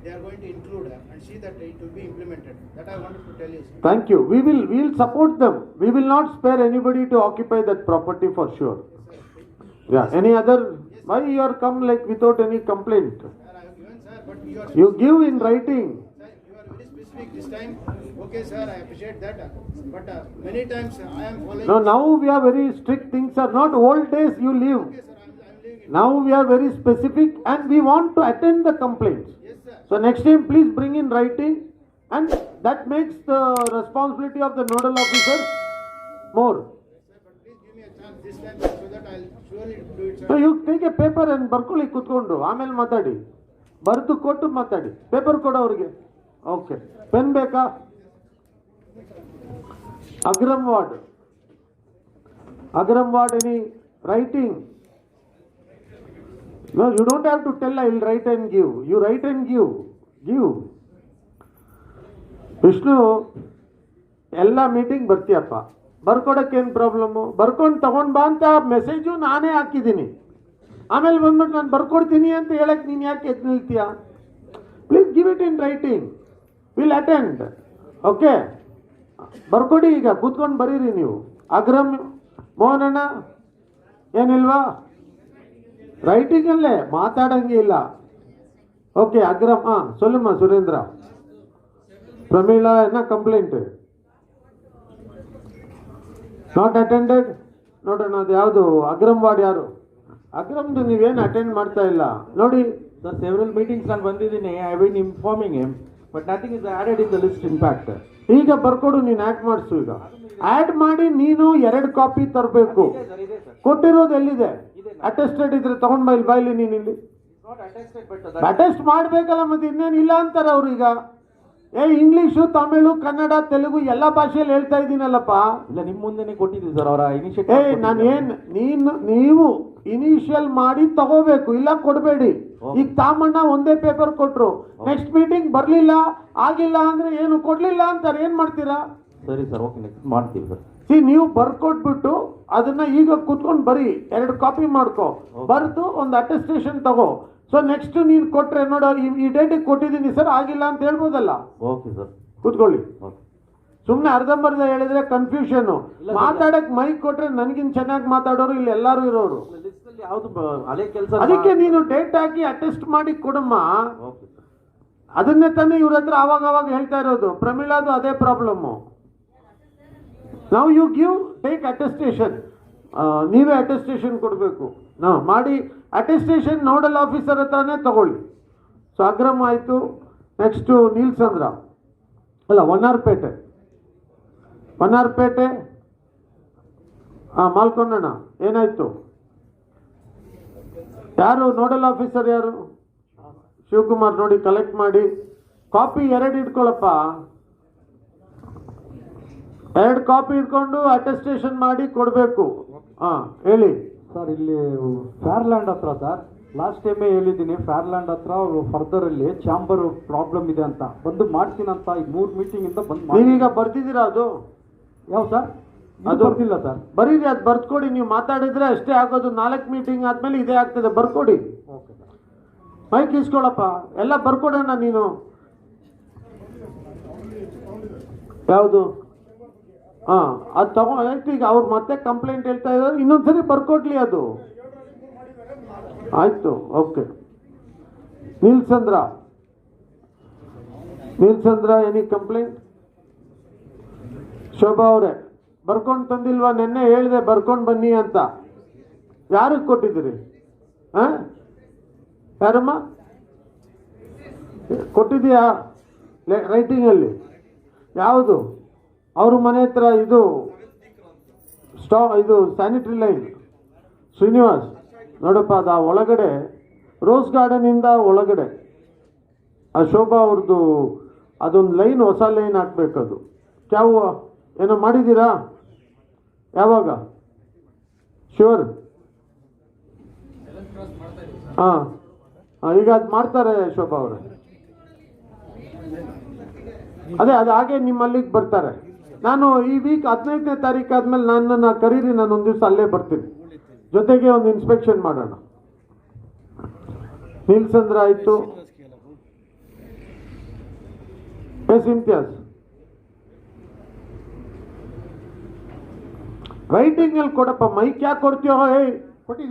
they are going to include and see that it will be implemented. That I wanted to tell you, sir. Thank you. We will support them. We will not spare anybody to occupy that property for sure. Yeah. Any other? Why you are come like without any complaint? Sir, I have given, sir, but you are. You give in writing. Sir, you are very specific this time. Okay, sir, I appreciate that. But many times I am following. No, now we are very strict. Things are not old days you live. Okay, sir, I am living it. Now we are very specific and we want to attend the complaints. Yes, sir. So next time please bring in writing, and that makes the responsibility of the nodal officer more. Sir, but please give me a chance this time so that I'll surely do it, sir. So you take a paper and ಬರ್ಕೊಳ್ಳಿ ಕೂತ್ಕೊಂಡು, ಆಮೇಲೆ ಮಾತಾಡಿ. ಬರೆದು ಕೊಟ್ಟು ಮಾತಾಡಿ. ಪೇಪರ್ ಕೊಡು ಅವ್ರಿಗೆ. ಓಕೆ, ಪೆನ್ ಬೇಕಾ? Agram ward any writing? No, you don't have to tell I will write and give. You write and give. Vishnu, ಎಲ್ಲ ಮೀಟಿಂಗ್ ಬರ್ತೀಯಪ್ಪ, ಬರ್ಕೊಡೋಕ್ಕೇನು ಪ್ರಾಬ್ಲಮ್ಮು? ಬರ್ಕೊಂಡು ತಗೊಂಡು ಬಾ ಅಂತ ಮೆಸೇಜು ನಾನೇ ಹಾಕಿದ್ದೀನಿ. ಆಮೇಲೆ ಬಂದ್ಬಿಟ್ಟು ನಾನು ಬರ್ಕೊಡ್ತೀನಿ ಅಂತ ಹೇಳಕ್ಕೆ ನೀನು ಯಾಕೆ ಎದ್ದು ನಿಲ್ತೀಯ? Please give it in writing. Will attend. Okay, ಬರ್ಕೊಡಿ. ಈಗ ಕೂತ್ಕೊಂಡು ಬರೀರಿ ನೀವು. ಅಗ್ರಮ್ ಮೋಹನಣ್ಣ ಏನಿಲ್ವಾ? ರೈಟಿಂಗಲ್ಲೇ ಮಾತಾಡಂಗೆ ಇಲ್ಲ. ಓಕೆ ಅಗ್ರಮ್ சொல்லுமா ಸುರೇಂದ್ರ. ಪ್ರಮೀಳಾ என்ன ಕಂಪ್ಲೇಂಟ್ ನಾಟ್ ಅಟೆಂಡೆಡ್. ನೋಡೋಣ ಅದು ಯಾವುದು ಅಗ್ರಮ್ ವಾರ್ಡ್ ಯಾರು? ಅಗ್ರಮ್ದು ನೀವೇನು ಅಟೆಂಡ್ ಮಾಡ್ತಾ ಇಲ್ಲ ನೋಡಿ. Sir, several meetings ನಾನು ಬಂದಿದ್ದೀನಿ. I have been informing him, but nothing is added in the list in fact. ಈಗ ಬರ್ಕೊಡು, ನೀನು ಆ್ಯಡ್ ಮಾಡಿಸು. ಈಗ ಆ್ಯಡ್ ಮಾಡಿ ನೀನು 2 ಕಾಪಿ ತರಬೇಕು. ಕೊಟ್ಟಿರೋದು ಎಲ್ಲಿದೆ? ಅಟೆಸ್ಟೆಡ್ ಇದ್ರೆ ತಗೊಂಡ್ ಬಾಯ್ಲಿ ನೀನು ಇಲ್ಲಿ ಅಟೆಸ್ಟ್ ಮಾಡ್ಬೇಕಲ್ಲ. ಮತ್ತೆ ಇನ್ನೇನು ಇಲ್ಲ ಅಂತಾರೆ ಅವ್ರು. ಈಗ ಇಂಗ್ಲೀಷು, ತಮಿಳು, ಕನ್ನಡ, ತೆಲುಗು ಎಲ್ಲ ಭಾಷೆಯಲ್ಲಿ ಹೇಳ್ತಾ ಇದ್ದೀನಲ್ಲಪ್ಪ. ಇಲ್ಲ, ನಿಮ್ಮ ಮುಂದೆನೆ ಕೊಟ್ಟಿದ್ದೀವಿ ಸರ್ ಅವರ ಇನಿಷಿಯೇಟಿವ್. ನೀವು ಇನಿಷಿಯಲ್ ಮಾಡಿ ತಗೋಬೇಕು, ಇಲ್ಲ ಕೊಡಬೇಡಿ. ಈಗ ತಾಮಣ್ಣ ಒಂದೇ ಪೇಪರ್ ಕೊಟ್ರು, ನೆಕ್ಸ್ಟ್ ಮೀಟಿಂಗ್ ಬರ್ಲಿಲ್ಲ, ಆಗಿಲ್ಲ ಅಂದ್ರೆ ಏನು ಕೊಡ್ಲಿಲ್ಲ ಅಂತಾರೆ. ಏನ್ ಮಾಡ್ತೀರಾ? ಸರಿ ಸರ್, ಓಕೆ, ನೆಕ್ಸ್ಟ್ ಮಾಡ್ತೀವಿ ಸರ್. ನೀವು ಬರ್ಕೊಟ್ಬಿಟ್ಟು ಅದನ್ನ ಈಗ ಕುತ್ಕೊಂಡು ಬರೀ 2 ಕಾಪಿ ಮಾಡ್ಕೋ, ಬರ್ದು ಒಂದು ಅಟೆಸ್ಟೇಷನ್ ತಗೋ. ಸೊ ನೆಕ್ಸ್ಟ್ ನೀನು ಕೊಟ್ರೆ ನೋಡೋ ಈ ಡೇಟಿಗೆ ಕೊಟ್ಟಿದ್ದೀನಿ ಸರ್, ಆಗಿಲ್ಲ ಅಂತ ಹೇಳ್ಬೋದಲ್ಲ. ಓಕೆ ಸರ್, ಕೂತ್ಕೊಳ್ಳಿ. ಸುಮ್ಮನೆ ಅರ್ಧಂಬರ್ಧ ಹೇಳಿದ್ರೆ ಕನ್ಫ್ಯೂಷನ್. ಮಾತಾಡಕ್ ಮೈಕ್ ಕೊಟ್ರೆ ನನಗಿನ್ ಚೆನ್ನಾಗಿ ಮಾತಾಡೋರು ಇಲ್ಲಿ ಎಲ್ಲಾರು ಇರೋರು. ಅದಕ್ಕೆ ನೀನು ಡೇಟ್ ಹಾಕಿ ಅಟೆಸ್ಟ್ ಮಾಡಿ ಕೊಡಮ್ಮ. ಅದನ್ನೇ ತಾನೇ ಇವ್ರ ಹತ್ರ ಅವಾಗ ಅವಾಗ ಹೇಳ್ತಾ ಇರೋದು. ಪ್ರಮೀಳಾದು ಅದೇ ಪ್ರಾಬ್ಲಮ್ಮು. ನಾವು ಯು ಗಿವ್ ಟೇಕ್ ಅಟೆಸ್ಟೇಷನ್, ನೀವೇ ಅಟೆಸ್ಟೇಷನ್ ಕೊಡಬೇಕು. ಮಾಡಿ ಅಟೆಸ್ಟೇಷನ್ ನೋಡಲ್ ಆಫೀಸರ್ ಹತ್ರನೇ ತಗೊಳ್ಳಿ. ಸೊ ಅಗ್ರಮ್ ಆಯಿತು. ನೆಕ್ಸ್ಟು ನೀಲ್ಸಂದ್ರ ಅಲ್ಲ ವನ್ನಾರ್ಪೇಟೆ. ಮಾಲ್ಕೊಂಡಣ್ಣ ಏನಾಯ್ತು? ಯಾರು ನೋಡಲ್ ಆಫೀಸರ್ ಯಾರು? ಶಿವಕುಮಾರ್. ನೋಡಿ ಕಲೆಕ್ಟ್ ಮಾಡಿ ಕಾಪಿ 2 ಇಟ್ಕೊಳ್ಳಪ್ಪ. 2 ಕಾಪಿ ಇಟ್ಕೊಂಡು ಅಟೆಸ್ಟೇಷನ್ ಮಾಡಿ ಕೊಡಬೇಕು. ಹೇಳಿ ಸರ್. ಇಲ್ಲಿ ಫೇರ್ಲ್ಯಾಂಡ್ ಹತ್ರ ಸರ್, ಲಾಸ್ಟ್ ಟೈಮೇ ಹೇಳಿದ್ದೀನಿ, ಫೇರ್ಲ್ಯಾಂಡ್ ಹತ್ರ ಫರ್ದರ್ ಅಲ್ಲಿ ಚಾಂಬರ್ ಪ್ರಾಬ್ಲಮ್ ಇದೆ ಅಂತ ಬಂದು ಮಾಡ್ತೀನಂತ ಈಗ 3 ಮೀಟಿಂಗ್ ಇಂದ ಬಂದು. ನೀವೀಗ ಬರ್ತಿದ್ದೀರಾ? ಅದು ಯಾವ ಸರ್? ಅದು ಬರ್ತಿಲ್ಲ ಸರ್. ಬರೀರಿ, ಅದು ಬರ್ಕೊಡಿ. ನೀವು ಮಾತಾಡಿದ್ರೆ ಅಷ್ಟೇ ಆಗೋದು. 4 ಮೀಟಿಂಗ್ ಆದ್ಮೇಲೆ ಇದೇ ಆಗ್ತದೆ. ಬರ್ಕೊಡಿ. ಮೈಕ್ ಇಸ್ಕೊಳಪ್ಪ, ಎಲ್ಲ ಬರ್ಕೊಡೋಣ. ನೀನು ಯಾವುದು? ಅದು ತಗೊಂಡು ಈಗ ಅವ್ರು ಮತ್ತೆ ಕಂಪ್ಲೇಂಟ್ ಹೇಳ್ತಾ ಇದ್ದಾರೆ. ಇನ್ನೊಂದ್ಸರಿ ಬರ್ಕೊಡ್ಲಿ ಅದು. ಆಯ್ತು, okay. Neelasandra any complaint? Shobha ಅವರೇ ಬರ್ಕೊಂಡು ತಂದಿಲ್ವಾ? ನೆನ್ನೆ ಹೇಳಿದೆ ಬರ್ಕೊಂಡು ಬನ್ನಿ ಅಂತ. ಯಾರಿಗೆ ಕೊಟ್ಟಿದ್ದೀರಿ? ಯಾರಮ್ಮ ಕೊಟ್ಟಿದೀಯಾ ರೈಟಿಂಗಲ್ಲಿ? ಯಾವುದು? ಅವ್ರ ಮನೆ ಹತ್ರ ಇದು ಇದು ಸ್ಯಾನಿಟರಿ ಲೈನ್. ಶ್ರೀನಿವಾಸ್ ನೋಡಪ್ಪ, ಅದು ಒಳಗಡೆ ರೋಸ್ ಗಾರ್ಡನಿಂದ ಒಳಗಡೆ ಆ ಶೋಭಾ ಅವ್ರದ್ದು ಅದೊಂದು ಲೈನ್, ಹೊಸ ಲೈನ್ ಹಾಕ್ಬೇಕದು. ಕ್ಯಾವು ಏನೋ ಮಾಡಿದ್ದೀರಾ? ಯಾವಾಗ? ಶ್ಯೂರ್. ಈಗ ಅದು ಮಾಡ್ತಾರೆ ಶೋಭಾ ಅವರು. ಅದೇ ಅದು ಹಾಗೆ ನಿಮ್ಮಲ್ಲಿಗೆ ಬರ್ತಾರೆ. ನಾನು ಈ ವೀಕ್ 15ನೇ ತಾರೀಕು ಆದ್ಮೇಲೆ ನನ್ನನ್ನು ಕರೀರಿ, ನಾನು ಒಂದು ದಿವಸ ಅಲ್ಲೇ ಬರ್ತೀನಿ. ಜೊತೆಗೆ ಒಂದು ಇನ್ಸ್ಪೆಕ್ಷನ್ ಮಾಡೋಣ. ನೀಲ್ಸಂದ್ರ ಆಯಿತು. ಇಂತಿಯಾಜ್ ರೈಟಿಂಗ್ ಅಲ್ಲಿ ಕೊಡಪ್ಪ. ಮೈಕ್ ಯಾಕೆ ಕೊಡ್ತೀಯೋ?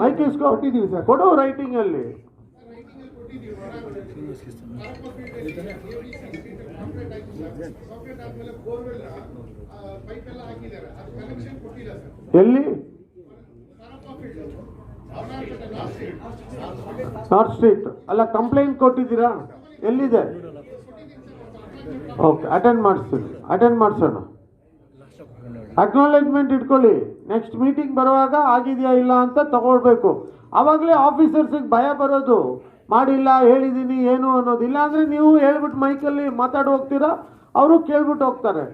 ಮೈಕ್ ಇಸ್ಕೊಟ್ಟಿದ್ದೀವಿ ಸರ್, ಕೊಡು ರೈಟಿಂಗ್ ಅಲ್ಲಿ. ಎಲ್ಲಿ? ನಾರ್ತ್ ಸ್ಟ್ರೀಟ್ ಅಲ್ಲ. ಕಂಪ್ಲೇಂಟ್ ಕೊಟ್ಟಿದ್ದೀರಾ? ಎಲ್ಲಿದೆ? ಓಕೆ, ಅಟೆಂಡ್ ಮಾಡಿಸೋಣ. ಅಕ್ನಾಲೇಜ್ಮೆಂಟ್ ಇಟ್ಕೊಳ್ಳಿ. ನೆಕ್ಸ್ಟ್ ಮೀಟಿಂಗ್ ಬರುವಾಗ ಆಗಿದೆಯಾ ಇಲ್ಲ ಅಂತ ತಗೊಳ್ಬೇಕು. ಆವಾಗಲೇ ಆಫೀಸರ್ಸಿಗೆ ಭಯ ಬರೋದು, ಮಾಡಿಲ್ಲ, ಹೇಳಿದ್ದೀನಿ ಏನು ಅನ್ನೋದು. ಇಲ್ಲ ಅಂದರೆ ನೀವು ಹೇಳ್ಬಿಟ್ಟು ಮೈಕಲ್ಲಿ ಮಾತಾಡಿ ಹೋಗ್ತೀರಾ, ಅವರು ಕೇಳ್ಬಿಟ್ಟು ಹೋಗ್ತಾರೆ.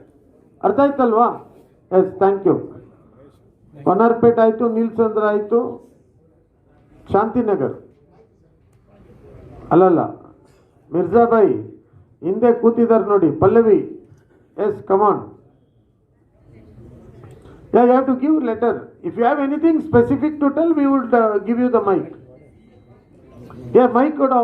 ಅರ್ಥ ಆಯ್ತಲ್ವಾ? S, thank you. ವನ್ನಾರ್ಪೇಟೆ ಆಯಿತು, ನೀಲ್ಸಂದ್ರ ಆಯಿತು. ಶಾಂತಿನಗರ್ ಅಲ್ಲಲ್ಲ, ಮಿರ್ಜಾಬಾಯಿ ಹಿಂದೆ ಕೂತಿದ್ದಾರೆ ನೋಡಿ, Pallavi. Yes, come on. Yeah, you have to give letter. If you have anything specific to tell, we would give you the mic. Yeah, mic kodo.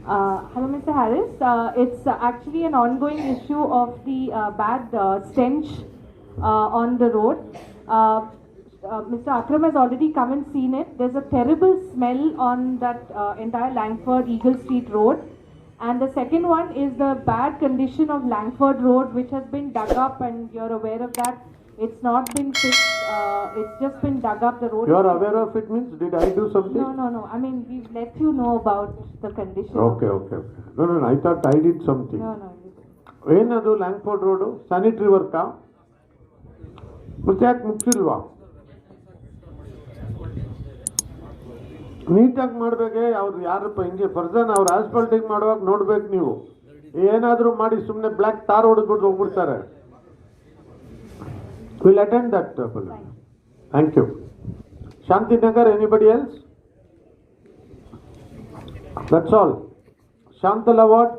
Hello, Mr. Harris. It's actually an ongoing issue of the bad stench on the road. Mr. Akram has already come and seen it. There's a terrible smell on that entire Langford Eagle Street Road. And the second one is the bad condition of Langford Road, which has been dug up, and you're aware of that. It's not been fixed. It's just been dug up. The road. You are aware of it means, did I do something? No. I mean, we've let you know about the condition. Okay. No, I thought I did something. No. ಏನದು ಲ್ಯಾಂಗ್ಫೋರ್ಡ್ ರೋಡು ಸ್ಯಾನಿಟರಿ ವರ್ಕಾ ಮತ್ತೆ ಯಾಕೆ ಮುಗಿಸಿಲ್ವಾ? ನೀಟಾಗಿ ಮಾಡಬೇಕೆ. ಅವ್ರು ಯಾರಪ್ಪ ಹಿಂಗೆ ಫರ್ಜನ್ ಅವ್ರು ಆಸ್ಫಾಲ್ಟಿಂಗ್ ಮಾಡುವಾಗ ನೋಡ್ಬೇಕು ನೀವು. ಏನಾದರೂ ಮಾಡಿ ಸುಮ್ಮನೆ ಬ್ಲ್ಯಾಕ್ ತಾರ್ ಹೊಡೆದ್ಬಿಟ್ಟು ಹೋಗ್ಬಿಡ್ತಾರೆ. Will attend that. Thank you. Shantinagar, anybody else? That's all. Shantal award.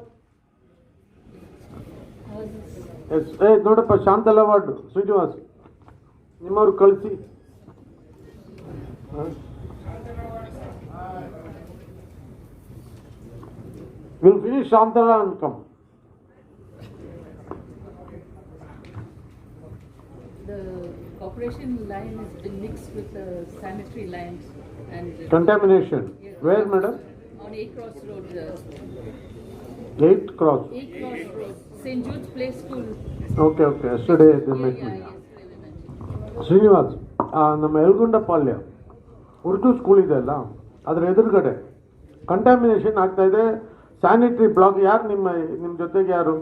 Yes, ನೋಡಪ್ಪ ಶಾಂತಲ್ ಅವಾರ್ಡ್ ಶ್ರೀನಿವಾಸ್ ನಿಮ್ಮವ್ರು ಕಳಿಸಿ. Will finish Shantala and come. The corporation line has been mixed with the sanitary lines and Contamination. Yes. Where, madam? On A Cross Road. 8th cross. A Cross Road, St. Jude's Play School. Okay. Yesterday they met me. Yes, they mentioned. Srinivas, ನಮ್ಮ ಯಲಗುಂಡಪಾಳ್ಯ ಉರ್ದು ಸ್ಕೂಲ್ ಇದೆ ಅಲ್ಲ, ಅದರ ಎದುರುಗಡೆ ಕಂಟಾಮಿನೇಷನ್ ಆಗ್ತಾ ಇದೆ. Sanitary block. ಯಾರು ನಿಮ್ಮ ಜೊತೆಗೆ ಯಾರು?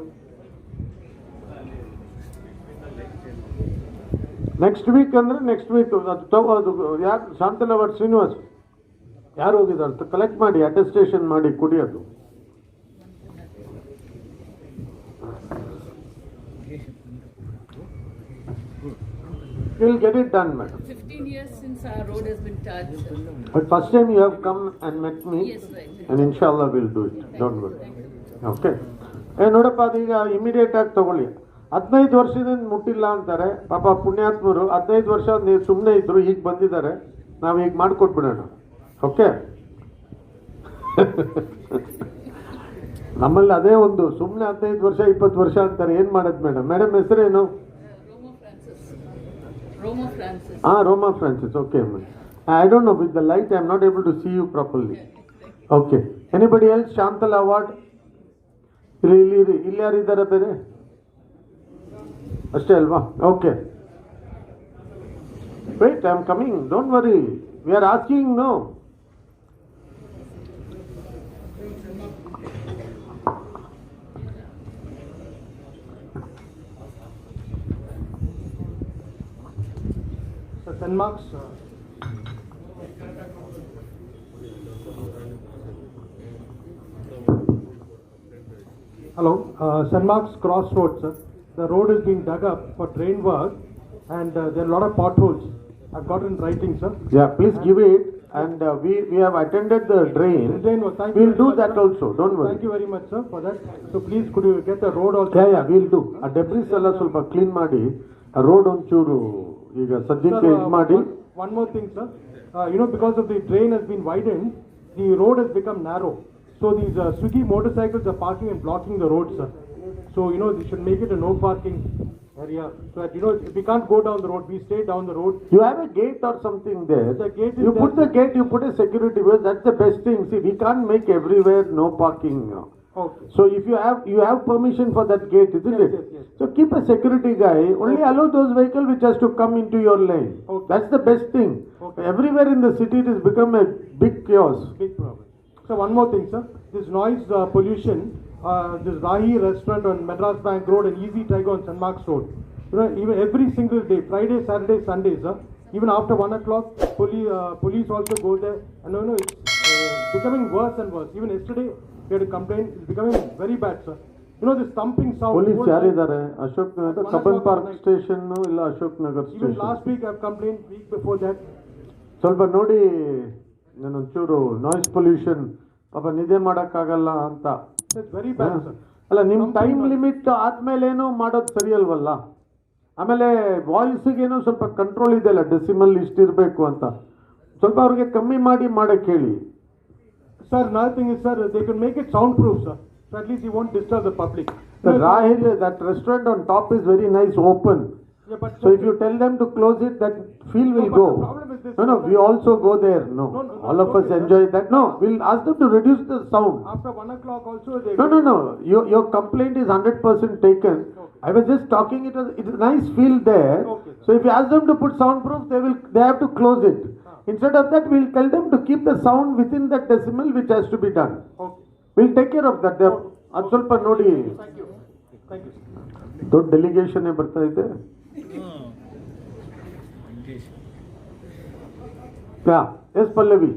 ನೆಕ್ಸ್ಟ್ ವೀಕ್ ಅಂದರೆ ನೆಕ್ಸ್ಟ್ ವೀಕ್ ಅದು ಯಾರು? ಶಾಂತಲ್ ಅವಾರ್ಡ್ ಶ್ರೀನಿವಾಸ್ ಯಾರು ಹೋಗಿದ್ದಾರೆ? ಕಲೆಕ್ಟ್ ಮಾಡಿ, ಅಟೆಸ್ಟೇಷನ್ ಮಾಡಿ ಕುಡಿಯೋದು. You'll get it done, madam. 15 years since our road has been touched. But first time you have come and met me, Yes, right. and inshallah we'll do it. Don't worry. Okay. ನೋಡಪ್ಪ, ಅದೀಗ ಇಮಿಡಿಯೇಟ್ ಆಗಿ ತಗೊಳ್ಳಿ. 15 ವರ್ಷದಿಂದ ಮುಟ್ಟಿಲ್ಲ ಅಂತಾರೆ ಪಾಪ ಪುಣ್ಯಾತ್ಮರು. 15 ವರ್ಷ ನೀವು ಸುಮ್ಮನೆ ಇದ್ರು, ಈಗ ಬಂದಿದ್ದಾರೆ, ನಾವು ಈಗ ಮಾಡಿಕೊಟ್ಬಿಡೋಣ. ಓಕೆ. ನಮ್ಮಲ್ಲಿ ಅದೇ ಒಂದು ಸುಮ್ಮನೆ 15 ವರ್ಷ 20 ವರ್ಷ ಅಂತಾರೆ. ಏನು ಮಾಡೋದು ಮೇಡಮ್? ಮೇಡಮ್ ಹೆಸರೇನು? Roma Francis. Roma Francis. Okay. I don't know, with the light I am not able to see you properly. Okay. Anybody else? Shantal Award? ಇಲ್ಲಿ ಯಾರಿದ್ದಾರೆ ಬೇರೆ? ಅಷ್ಟೇ ಅಲ್ವಾ? Okay. Wait, I am coming. Don't worry. We are asking, no? St. Mark's. Hello, St. Mark's Crossroad, sir. The road is being dug up for drain work, and there are a lot of potholes. I've got in writing, sir. Yeah, please give it. And we have attended the drain. Thank you We'll very do much, that sir. also. Don't worry. Thank you very much, sir, for that. So please, could you get the road also? Yeah, we'll do. ಆ ಡೆಬ್ರಿಸ್ ಎಲ್ಲ ಸ್ವಲ್ಪ ಕ್ಲೀನ್ ಮಾಡಿ, ಆ ರೋಡ್ ಒಂಚೂರು ಈಗ ಸದ್ಯಕ್ಕೆ ಇದು ಮಾಡಿ. One more thing, sir. Because of the drain has been widened, the road has become narrow. So these Swiggy motorcycles are parking and blocking the road, sir. So, they should make it a no parking area. So that, if we can't go down the road, we stay down the road. You have a gate or something there. The gate is you there. put the gate, you put a security well, that's the best thing. See, we can't make everywhere no parking. Okay. So if you have permission for that gate, isn't it? Yes. So keep a security guy. Only allow those vehicles which has to come into your lane. Okay. That's the best thing. Okay. Everywhere in the city it has become a big chaos. Big problem. So one more thing, sir. This noise pollution, this Rahi restaurant on Madras Bank Road and Easy Tiger on St. Mark's Road. Even every single day, Friday, Saturday, Sunday, sir. Even after 1 o'clock, police also go there. And it's becoming worse and worse. Even yesterday, we had a complaint. It's becoming very bad, sir. This thumping sound. Police ಯಾರಿದ್ದಾರೆ? Ashok Nagar, Cubbon park station ಇಲ್ಲ Ashok Nagar Even station. last week I've complained, week before that. ಸ್ವಲ್ಪ ನೋಡಿ, ನಾನೊಂಚೂರು ನಾಯ್ಸ್ ಪೊಲ್ಯೂಷನ್ ಪಾಪ ನಿದ್ದೆ ಮಾಡೋಕ್ಕಾಗಲ್ಲ ಅಂತ. It's very bad, sir. ಅಲ್ಲ, ನಿಮ್ಮ ಟೈಮ್ ಲಿಮಿಟ್ ಆದ್ಮೇಲೇನೋ ಮಾಡೋದು ಸರಿ ಅಲ್ವಲ್ಲ? ಆಮೇಲೆ ವಾಯ್ಸ್ಗೇನೋ ಸ್ವಲ್ಪ ಕಂಟ್ರೋಲ್ ಇದೆಯಲ್ಲ, ಡೆಸಿಮಲ್ ಇಷ್ಟಿರಬೇಕು ಅಂತ. ಸ್ವಲ್ಪ ಅವ್ರಿಗೆ ಕಮ್ಮಿ ಮಾಡಿ ಮಾಡಕ್ಕೆ ಹೇಳಿ. Sir, another thing is, sir, they can make it soundproof, sir. So at least you won't disturb the public. Rahil, that restaurant on top is very nice, open. Yeah, but So if you tell them to close it, that feel will but go. the problem is this, No, sir. we also go there. No, No, all of us okay, sir. enjoy that. No, we'll ask them to reduce the sound. After 1 o'clock also, they. No. Your complaint is 100% taken. I was just talking. It is nice feel there. Okay, sir. So if you ask them to put soundproof, they have to close it. Instead of that, we'll tell them to keep the sound within that decimal which has to be done. Okay. We'll take care of that. ಅದು ಸ್ವಲ್ಪ ನೋಡಿ. Thank you. Thank you, sir. ದೊಡ್ಡ ಡೆಲಿಗೇಷನ್ ಬರ್ತಾ ಇದೆ. Yeah, yes, Pallavi.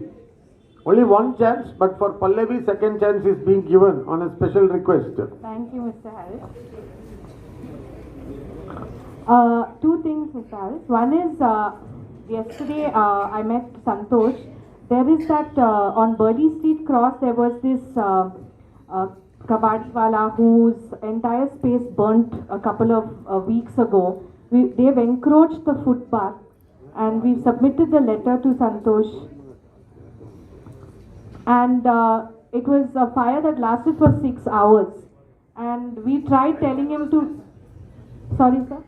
Only one chance, but for Pallavi, second chance is being given on a special request. Thank you, Mr. Harris. Two things, Mr. Harris. One is, yesterday I met Santosh. There is that on Birdie Street Cross, there was this kabadiwala whose entire space burnt a couple of weeks ago. They've encroached the footpath, and we've submitted the letter to Santosh. And it was a fire that lasted for 6 hours. And we tried telling him to. Sorry, sir?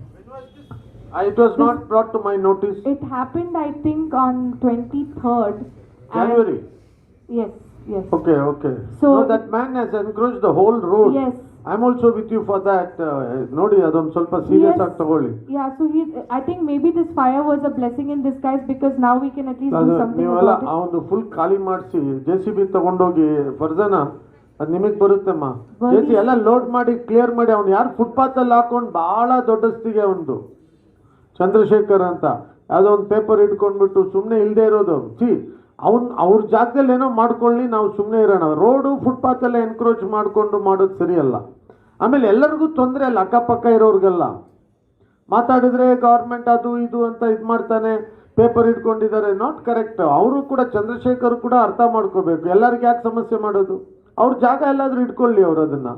It was not brought to my notice. It happened, I think, on 23rd. and- January. Yes, yes. Okay. So- No, that man has encroached the whole road. Yes. I'm also with you for that. ನೋಡಿ ಅದೊಂದು ಸ್ವಲ್ಪ ಸೀರಿಯಸ್ ಆಗಿ ತಗೊಳ್ಳಿ. Yeah, so I think maybe this fire was a blessing in disguise because now we can at least do something ನೀವೆಲ್ಲ about it. ಆ ಒಂದು ಫುಲ್ ಖಾಲಿ ಮಾಡಿಸಿ JCB ತಗೊಂಡೋಗಿ ಫರ್ಜನ ಅದು ನಿಮಗೆ ಬರುತ್ತಮ್ಮ. JCB ಎಲ್ಲ ಲೋಡ್ ಮಾಡಿ ಕ್ಲಿಯರ್ ಮಾಡಿ ಅವ್ನು ಯಾರು ಫುಟ್ಪಾತ್ ಅಲ್ಲಿ ಹಾಕೊಂಡು ಬಹಳ ದೊಡ್ಡಸ್ತಿಗೆ ಒಂದು ಚಂದ್ರಶೇಖರ್ ಅಂತ ಯಾವುದೋ ಒಂದು ಪೇಪರ್ ಇಟ್ಕೊಂಡ್ಬಿಟ್ಟು ಸುಮ್ಮನೆ ಇಲ್ಲದೆ ಇರೋದು. ಅವ್ರ ಜಾಗದಲ್ಲಿ ಏನೋ ಮಾಡ್ಕೊಳ್ಳಿ, ನಾವು ಸುಮ್ಮನೆ ಇರೋಣ. ರೋಡು ಫುಟ್ಪಾತ್ ಎಲ್ಲ ಎನ್ಕ್ರೋಚ್ ಮಾಡಿಕೊಂಡು ಮಾಡೋದು ಸರಿಯಲ್ಲ. ಆಮೇಲೆ ಎಲ್ಲರಿಗೂ ತೊಂದರೆ ಅಲ್ಲ, ಅಕ್ಕಪಕ್ಕ ಇರೋರಿಗೆಲ್ಲ ಮಾತಾಡಿದ್ರೆ ಗೌರ್ಮೆಂಟ್ ಅದು ಇದು ಅಂತ ಇದು ಮಾಡ್ತಾನೆ, ಪೇಪರ್ ಇಟ್ಕೊಂಡಿದ್ದಾರೆ. Not correct. ಅವರು ಕೂಡ ಚಂದ್ರಶೇಖರ್ ಕೂಡ ಅರ್ಥ ಮಾಡ್ಕೋಬೇಕು. ಎಲ್ಲರಿಗೆ ಯಾಕೆ ಸಮಸ್ಯೆ ಮಾಡೋದು? ಅವ್ರ ಜಾಗ ಎಲ್ಲಾದ್ರೂ ಇಟ್ಕೊಳ್ಳಿ ಅವರು ಅದನ್ನ.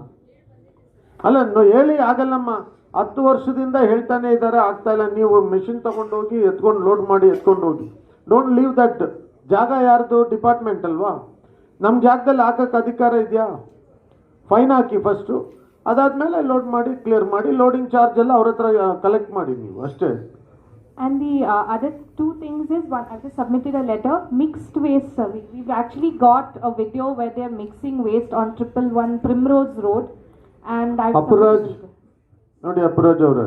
ಅಲ್ಲ ಹೇಳಿ ಆಗಲ್ಲಮ್ಮ. 10 ವರ್ಷದಿಂದ ಹೇಳ್ತಾನೆ ಇದ್ದಾರೆ, ಆಗ್ತಾ ಇಲ್ಲ. ನೀವು ಮೆಷಿನ್ ತಗೊಂಡೋಗಿ ಎತ್ಕೊಂಡು ಲೋಡ್ ಮಾಡಿ ಎತ್ಕೊಂಡು ಹೋಗಿ. Don't leave that. ಜಾಗ ಯಾರ್ದು? ಡಿಪಾರ್ಟ್ಮೆಂಟ್ ಅಲ್ವಾ? ನಮ್ಮ ಜಾಗದಲ್ಲಿ ಹಾಕಕ್ಕೆ ಅಧಿಕಾರ ಇದೆಯಾ? ಫೈನ್ ಹಾಕಿ ಫಸ್ಟು, ಅದಾದ್ಮೇಲೆ ಲೋಡ್ ಮಾಡಿ ಕ್ಲಿಯರ್ ಮಾಡಿ. ಲೋಡಿಂಗ್ ಚಾರ್ಜ್ ಎಲ್ಲ ಅವ್ರ ಹತ್ರ ಕಲೆಕ್ಟ್ ಮಾಡಿ ನೀವು ಅಷ್ಟೇ. And the other two things is, one, I just submitted a letter, mixed waste service. We've actually got a video where they're mixing waste on 111 Primrose Road. And I've ಅಪರಾಜ್ ನೋಡಿ, ಅಪರಾಜ್ ಅವರೇ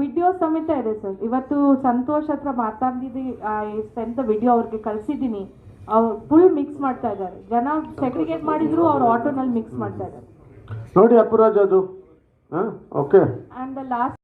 ವಿಡಿಯೋ ಸಮೇತ ಇದೆ ಸರ್. ಇವತ್ತು ಸಂತೋಷ್ ಹತ್ರ ಮಾತಾಡಿದ್ದು, ಸೆಂಟ್ ದ ವಿಡಿಯೋ ಅವ್ರಿಗೆ ಕಳಿಸಿದ್ದೀನಿ. ಅವ್ರು ಫುಲ್ ಮಿಕ್ಸ್ ಮಾಡ್ತಾ ಇದ್ದಾರೆ. ಜನ ಸೆಗ್ರಿಗೇಟ್ ಮಾಡಿದ್ರು, ಅವ್ರ ಆಟೋನಲ್ಲಿ ಮಿಕ್ಸ್ ಮಾಡ್ತಾ ಇದ್ದಾರೆ. ನೋಡಿ ಅಪರಾಜ್ ಅದು. ಓಕೆ. And the last